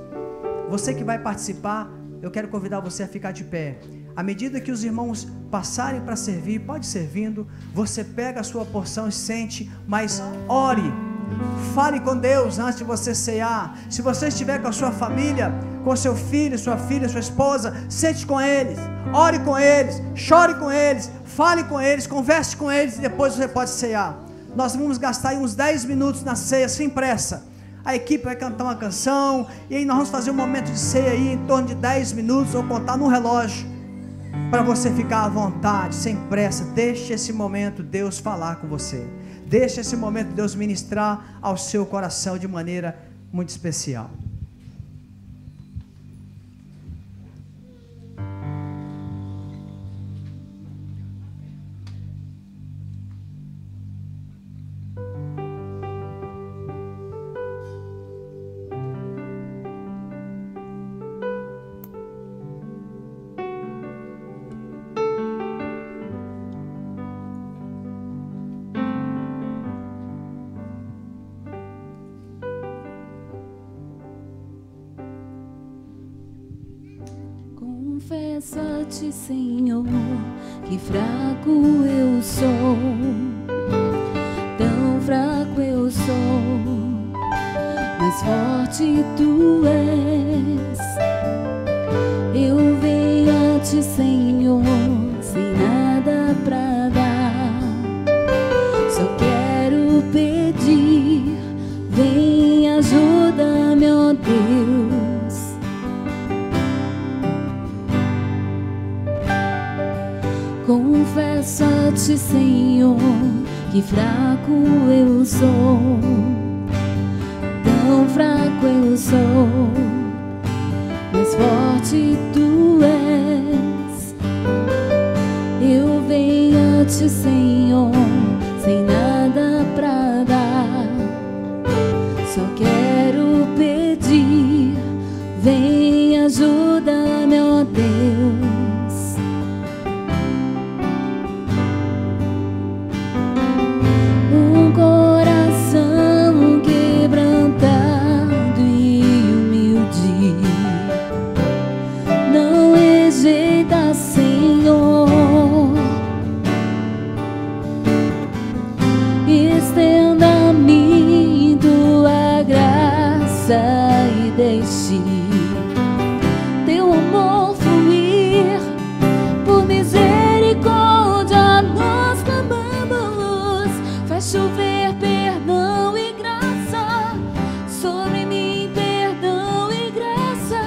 Você que vai participar, eu quero convidar você a ficar de pé. À medida que os irmãos passarem para servir, pode ir servindo, você pega a sua porção e sente, mas ore, fale com Deus antes de você cear. Se você estiver com a sua família, com seu filho, sua filha, sua esposa, sente com eles, ore com eles, chore com eles, fale com eles, converse com eles e depois você pode cear. Nós vamos gastar aí uns 10 minutos na ceia, sem pressa. A equipe vai cantar uma canção e aí nós vamos fazer um momento de ceia aí em torno de 10 minutos, ou contar no relógio, para você ficar à vontade, sem pressa. Deixe esse momento Deus falar com você. Deixe esse momento Deus ministrar ao seu coração de maneira muito especial. Confesso a ti, Senhor, que fraco eu sou, tão fraco eu sou, mas forte tu és. Eu venho a ti, Senhor, sem nada pra dar, só quero pedir, vem, ajuda-me, ó Deus. ti, Senhor, que fraco eu sou, tão fraco eu sou, mas forte tu és. Eu venho a ti, Senhor, sem nada pra dar, só quero pedir, vem, ajuda-me, ó Deus. Um coração quebrantado e humilde não rejeita, Senhor. Estenda-me tua graça e deixe teu amor fluir. Por misericórdia nós clamamos, faz chover perdão e graça sobre mim, perdão e graça,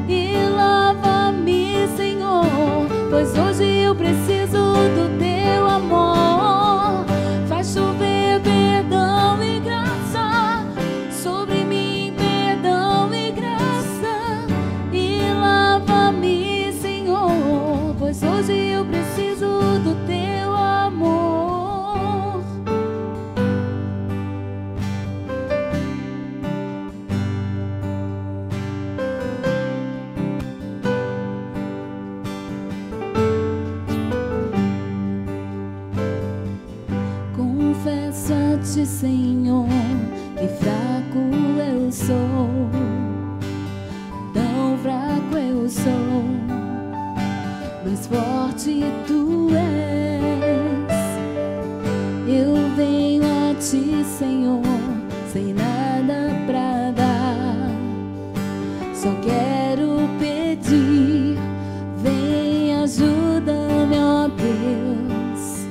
e lava-me, Senhor, pois hoje eu preciso do teu amor. Faz chover perdão e graça sobre mim, perdão e graça, e lava-me, Senhor, pois hoje eu preciso do teu amor. Confesso a ti, Senhor, que fraco eu sou, tão fraco eu sou, mas forte tu és. Eu venho a ti, Senhor, sem nada pra dar, só quero pedir, vem, ajuda-me, ó Deus.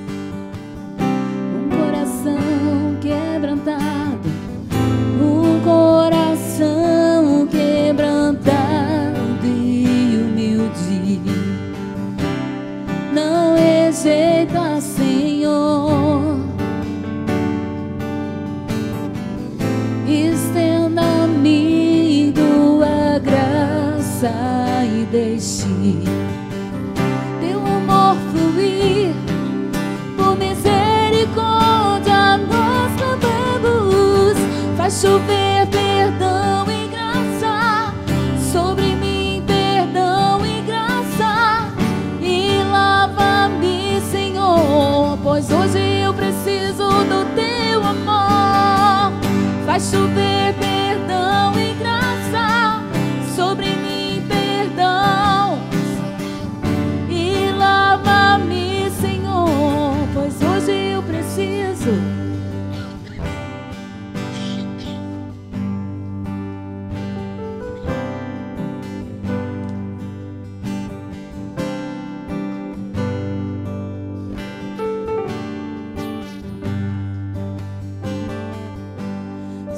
Um coração quebrantado, um coração quebrantado e humilde não rejeita, Senhor. Estenda-me tua graça e deixe teu amor fluir. Por misericórdia nós clamamos, faz chover perdão e graça sobre mim, perdão e graça, e lava-me, Senhor, pois hoje eu preciso do teu amor. Faz chover perdão e graça sobre mim, perdão, e lava-me, Senhor, pois hoje eu preciso.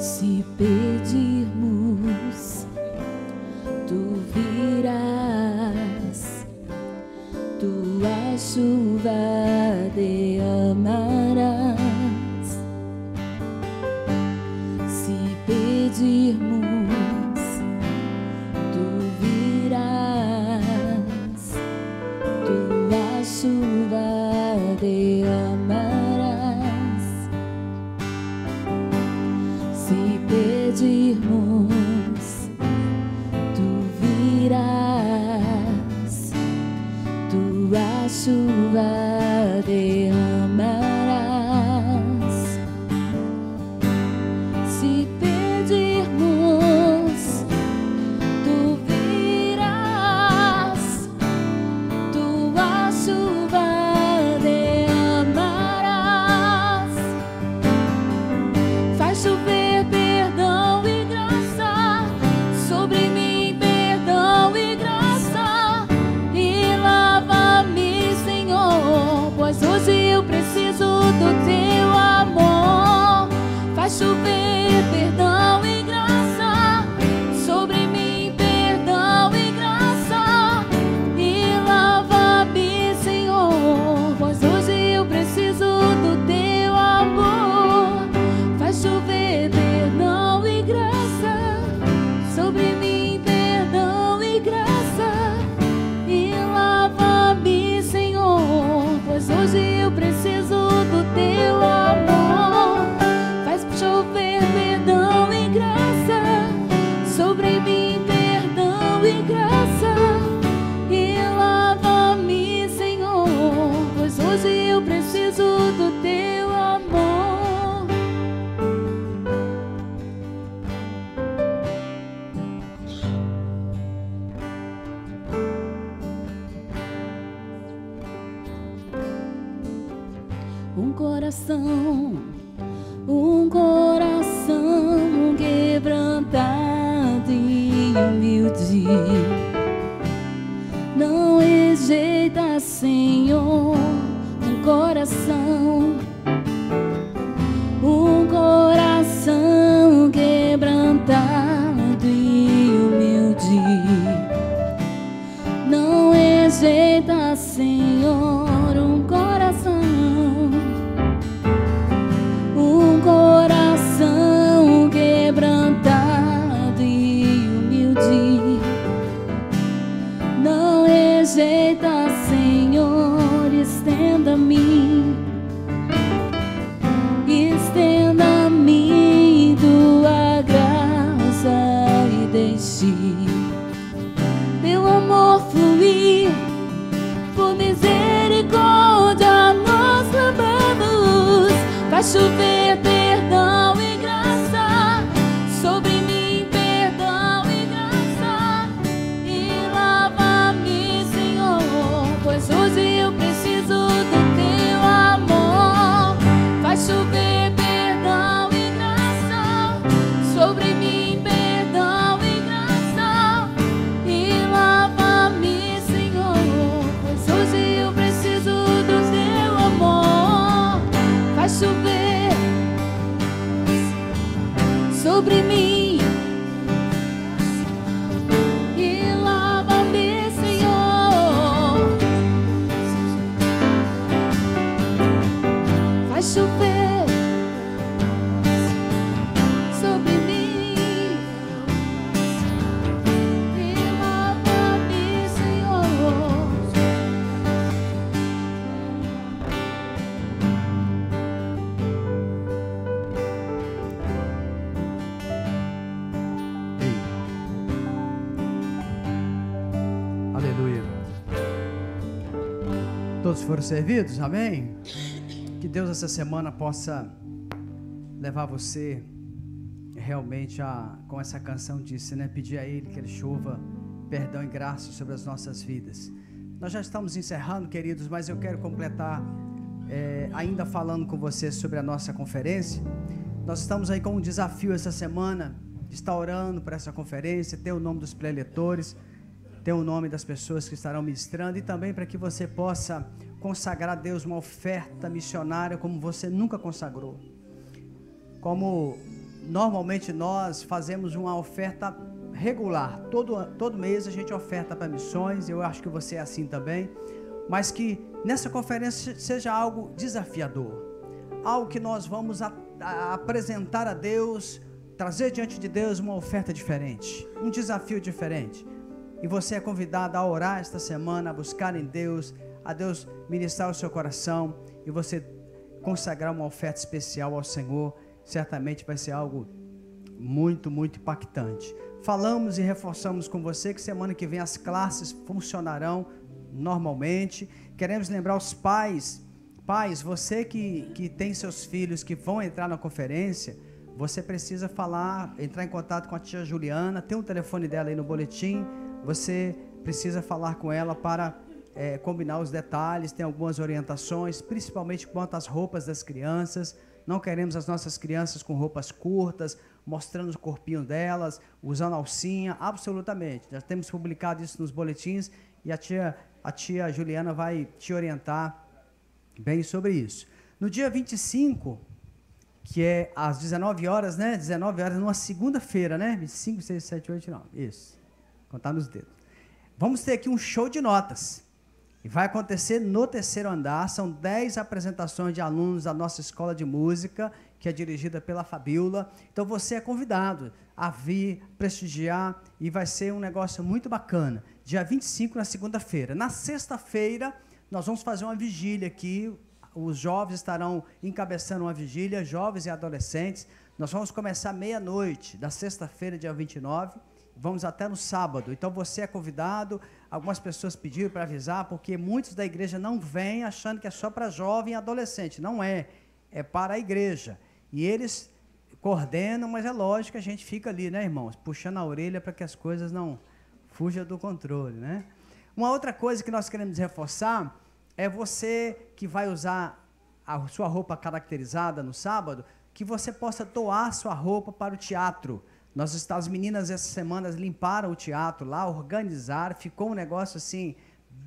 Se pedirmos, tu virás, tua chuva derramarás. Se pedirmos, tu virás, tua chuva derramarás. Se pedirmos, tu virás, tua chuva em graça e lava-me, Senhor, pois hoje eu preciso do teu amor. Um coração quebrantado e humilde, não rejeita, Senhor, um coração quebrantado e humilde, não rejeita, Senhor, um coração quebrantado e humilde, não rejeita, Senhor. Estenda-me tua graça e deixe teu amor fluir. Por misericórdia nós clamamos, faz chover perdão e graça sobre mim, perdão e graça, e lava-me, Senhor, pois hoje eu preciso do teu amor. Faz chover perdão e graça sobre mim, perdão e graça, e lava-me, Senhor, pois hoje eu preciso do teu amor. Faz chover sobre mim e lava-me, Senhor. Faz chover sobre mim e lava-me, Senhor. Aleluia. Todos foram servidos? Amém? Que Deus essa semana possa levar você realmente com essa canção disse, né? Pedir a Ele que Ele chova perdão e graça sobre as nossas vidas. Nós já estamos encerrando, queridos, mas eu quero completar ainda falando com vocês sobre a nossa conferência. Nós estamos aí com um desafio essa semana de estar orando por essa conferência, ter o nome dos preletores, ter o nome das pessoas que estarão ministrando e também para que você possa consagrar a Deus uma oferta missionária como você nunca consagrou. Como normalmente nós fazemos uma oferta regular, todo mês a gente oferta para missões, eu acho que você é assim também, mas que nessa conferência seja algo desafiador, algo que nós vamos apresentar a Deus, trazer diante de Deus uma oferta diferente, um desafio diferente. E você é convidado a orar esta semana, a buscar em Deus, a Deus ministrar o seu coração e você consagrar uma oferta especial ao Senhor. Certamente vai ser algo muito, muito impactante. Falamos e reforçamos com você que semana que vem as classes funcionarão normalmente. Queremos lembrar os pais, você que tem seus filhos que vão entrar na conferência, você precisa entrar em contato com a tia Juliana, tem um telefone dela aí no boletim, você precisa falar com ela para combinar os detalhes, tem algumas orientações, principalmente quanto às roupas das crianças. Não queremos as nossas crianças com roupas curtas, mostrando o corpinho delas, usando alcinha, absolutamente. Já temos publicado isso nos boletins e a tia Juliana vai te orientar bem sobre isso. No dia 25, que é às 19 horas, né? 19 horas, numa segunda-feira, né? 25, 6, 7, 8, 9. Isso. Contar nos dedos. Vamos ter aqui um show de notas. E vai acontecer no terceiro andar. São 10 apresentações de alunos da nossa escola de música, que é dirigida pela Fabiola. Então você é convidado a vir prestigiar e vai ser um negócio muito bacana. Dia 25, na segunda-feira. Na sexta-feira, nós vamos fazer uma vigília aqui. Os jovens estarão encabeçando uma vigília, jovens e adolescentes. Nós vamos começar meia-noite, da sexta-feira, dia 29, vamos até no sábado. Então você é convidado. Algumas pessoas pediram para avisar, porque muitos da igreja não vêm achando que é só para jovem e adolescente. Não é. É para a igreja. E eles coordenam, mas é lógico que a gente fica ali, né, irmãos? Puxando a orelha para que as coisas não fujam do controle, né? Uma outra coisa que nós queremos reforçar é você que vai usar a sua roupa caracterizada no sábado, que você possa doar sua roupa para o teatro. As meninas essas semanas limparam o teatro lá, organizaram, ficou um negócio assim,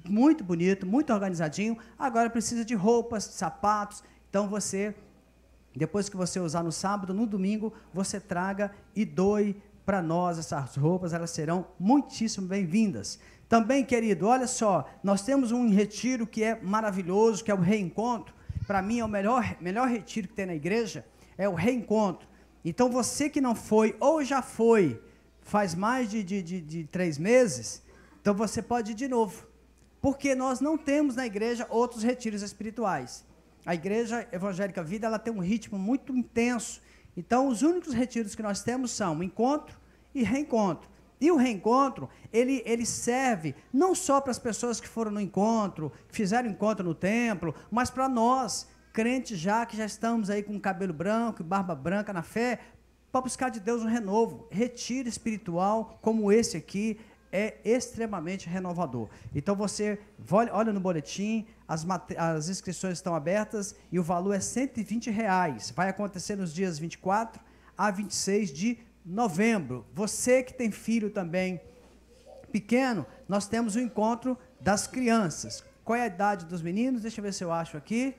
muito bonito, muito organizadinho. Agora precisa de roupas, sapatos. Então você, depois que você usar no sábado, no domingo, você traga e doe para nós essas roupas, elas serão muitíssimo bem-vindas. Também, querido, olha só, nós temos um retiro que é maravilhoso, que é o Reencontro. Para mim é o melhor retiro que tem na igreja, é o Reencontro. Então você que não foi ou já foi, faz mais de 3 meses, então você pode ir de novo. Porque nós não temos na igreja outros retiros espirituais. A Igreja Evangélica Vida, ela tem um ritmo muito intenso. Então os únicos retiros que nós temos são encontro e reencontro. E o reencontro, ele serve não só para as pessoas que foram no encontro, que fizeram encontro no templo, mas para nós, crentes que já estamos aí com cabelo branco, barba branca na fé, para buscar de Deus um renovo. Retiro espiritual como esse aqui é extremamente renovador. Então você olha no boletim, as inscrições estão abertas e o valor é R$120. Vai acontecer nos dias 24 a 26 de novembro. Você que tem filho também pequeno, nós temos o encontro das crianças. Qual é a idade dos meninos? Deixa eu ver se eu acho aqui.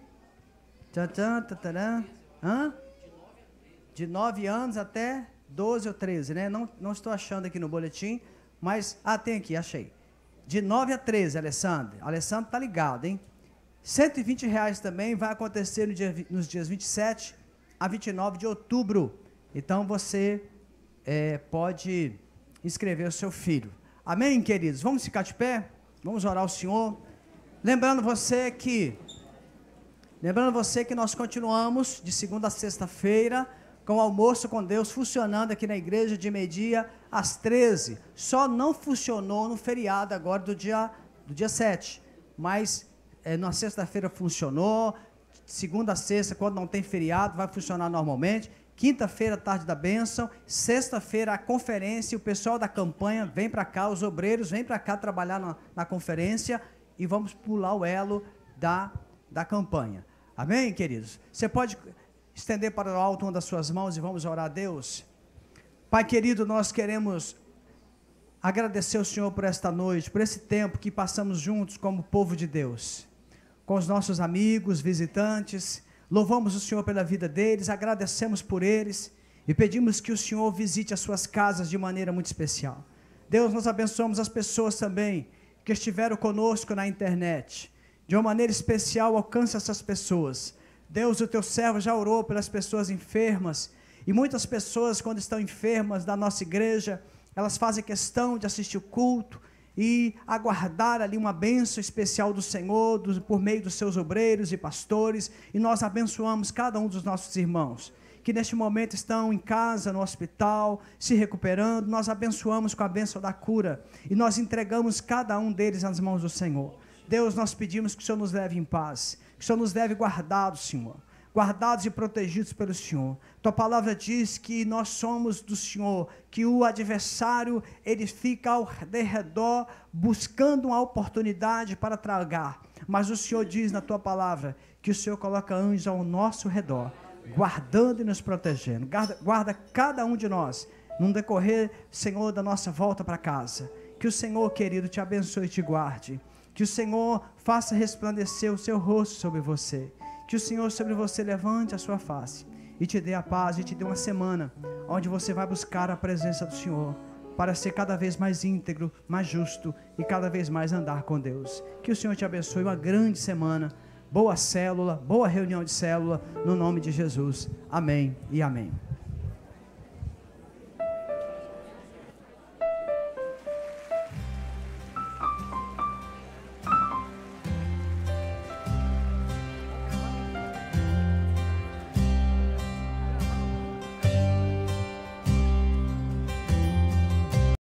De 9 anos até 12 ou 13, né? Não estou achando aqui no boletim, mas, tem aqui, achei. De 9 a 13, Alessandro. Alessandro tá ligado, hein? R$120 também, vai acontecer nos dias 27 a 29 de outubro. Então você pode inscrever o seu filho. Amém, queridos? Vamos ficar de pé? Vamos orar ao Senhor. Lembrando você que nós continuamos de segunda a sexta-feira com o almoço com Deus funcionando aqui na igreja de meio-dia às 13. Só não funcionou no feriado agora do dia 7. Mas na sexta-feira funcionou. Segunda a sexta, quando não tem feriado, vai funcionar normalmente. Quinta-feira, tarde da bênção. Sexta-feira, a conferência. O pessoal da campanha vem para cá, os obreiros vêm para cá trabalhar na conferência. E vamos pular o elo da campanha. Amém, queridos? Você pode estender para o alto uma das suas mãos e vamos orar a Deus. Pai querido, nós queremos agradecer ao Senhor por esta noite, por esse tempo que passamos juntos como povo de Deus, com os nossos amigos, visitantes. Louvamos o Senhor pela vida deles, agradecemos por eles e pedimos que o Senhor visite as suas casas de maneira muito especial. Deus, nós abençoamos as pessoas também que estiveram conosco na internet. De uma maneira especial, alcança essas pessoas. Deus, o teu servo já orou pelas pessoas enfermas, e muitas pessoas, quando estão enfermas da nossa igreja, elas fazem questão de assistir o culto e aguardar ali uma bênção especial do Senhor, por meio dos seus obreiros e pastores, e nós abençoamos cada um dos nossos irmãos, que neste momento estão em casa, no hospital, se recuperando. Nós abençoamos com a bênção da cura, e nós entregamos cada um deles nas mãos do Senhor. Deus, nós pedimos que o Senhor nos leve em paz, que o Senhor nos leve guardados, Senhor, guardados e protegidos pelo Senhor. Tua palavra diz que nós somos do Senhor, que o adversário, ele fica ao redor, buscando uma oportunidade para tragar, mas o Senhor diz na tua palavra, que o Senhor coloca anjos ao nosso redor, guardando e nos protegendo. Guarda cada um de nós, no decorrer, Senhor, da nossa volta para casa. Que o Senhor, querido, te abençoe e te guarde. Que o Senhor faça resplandecer o seu rosto sobre você. Que o Senhor sobre você levante a sua face e te dê a paz, e te dê uma semana onde você vai buscar a presença do Senhor para ser cada vez mais íntegro, mais justo e cada vez mais andar com Deus. Que o Senhor te abençoe, uma grande semana, boa célula, boa reunião de célula, no nome de Jesus. Amém e amém.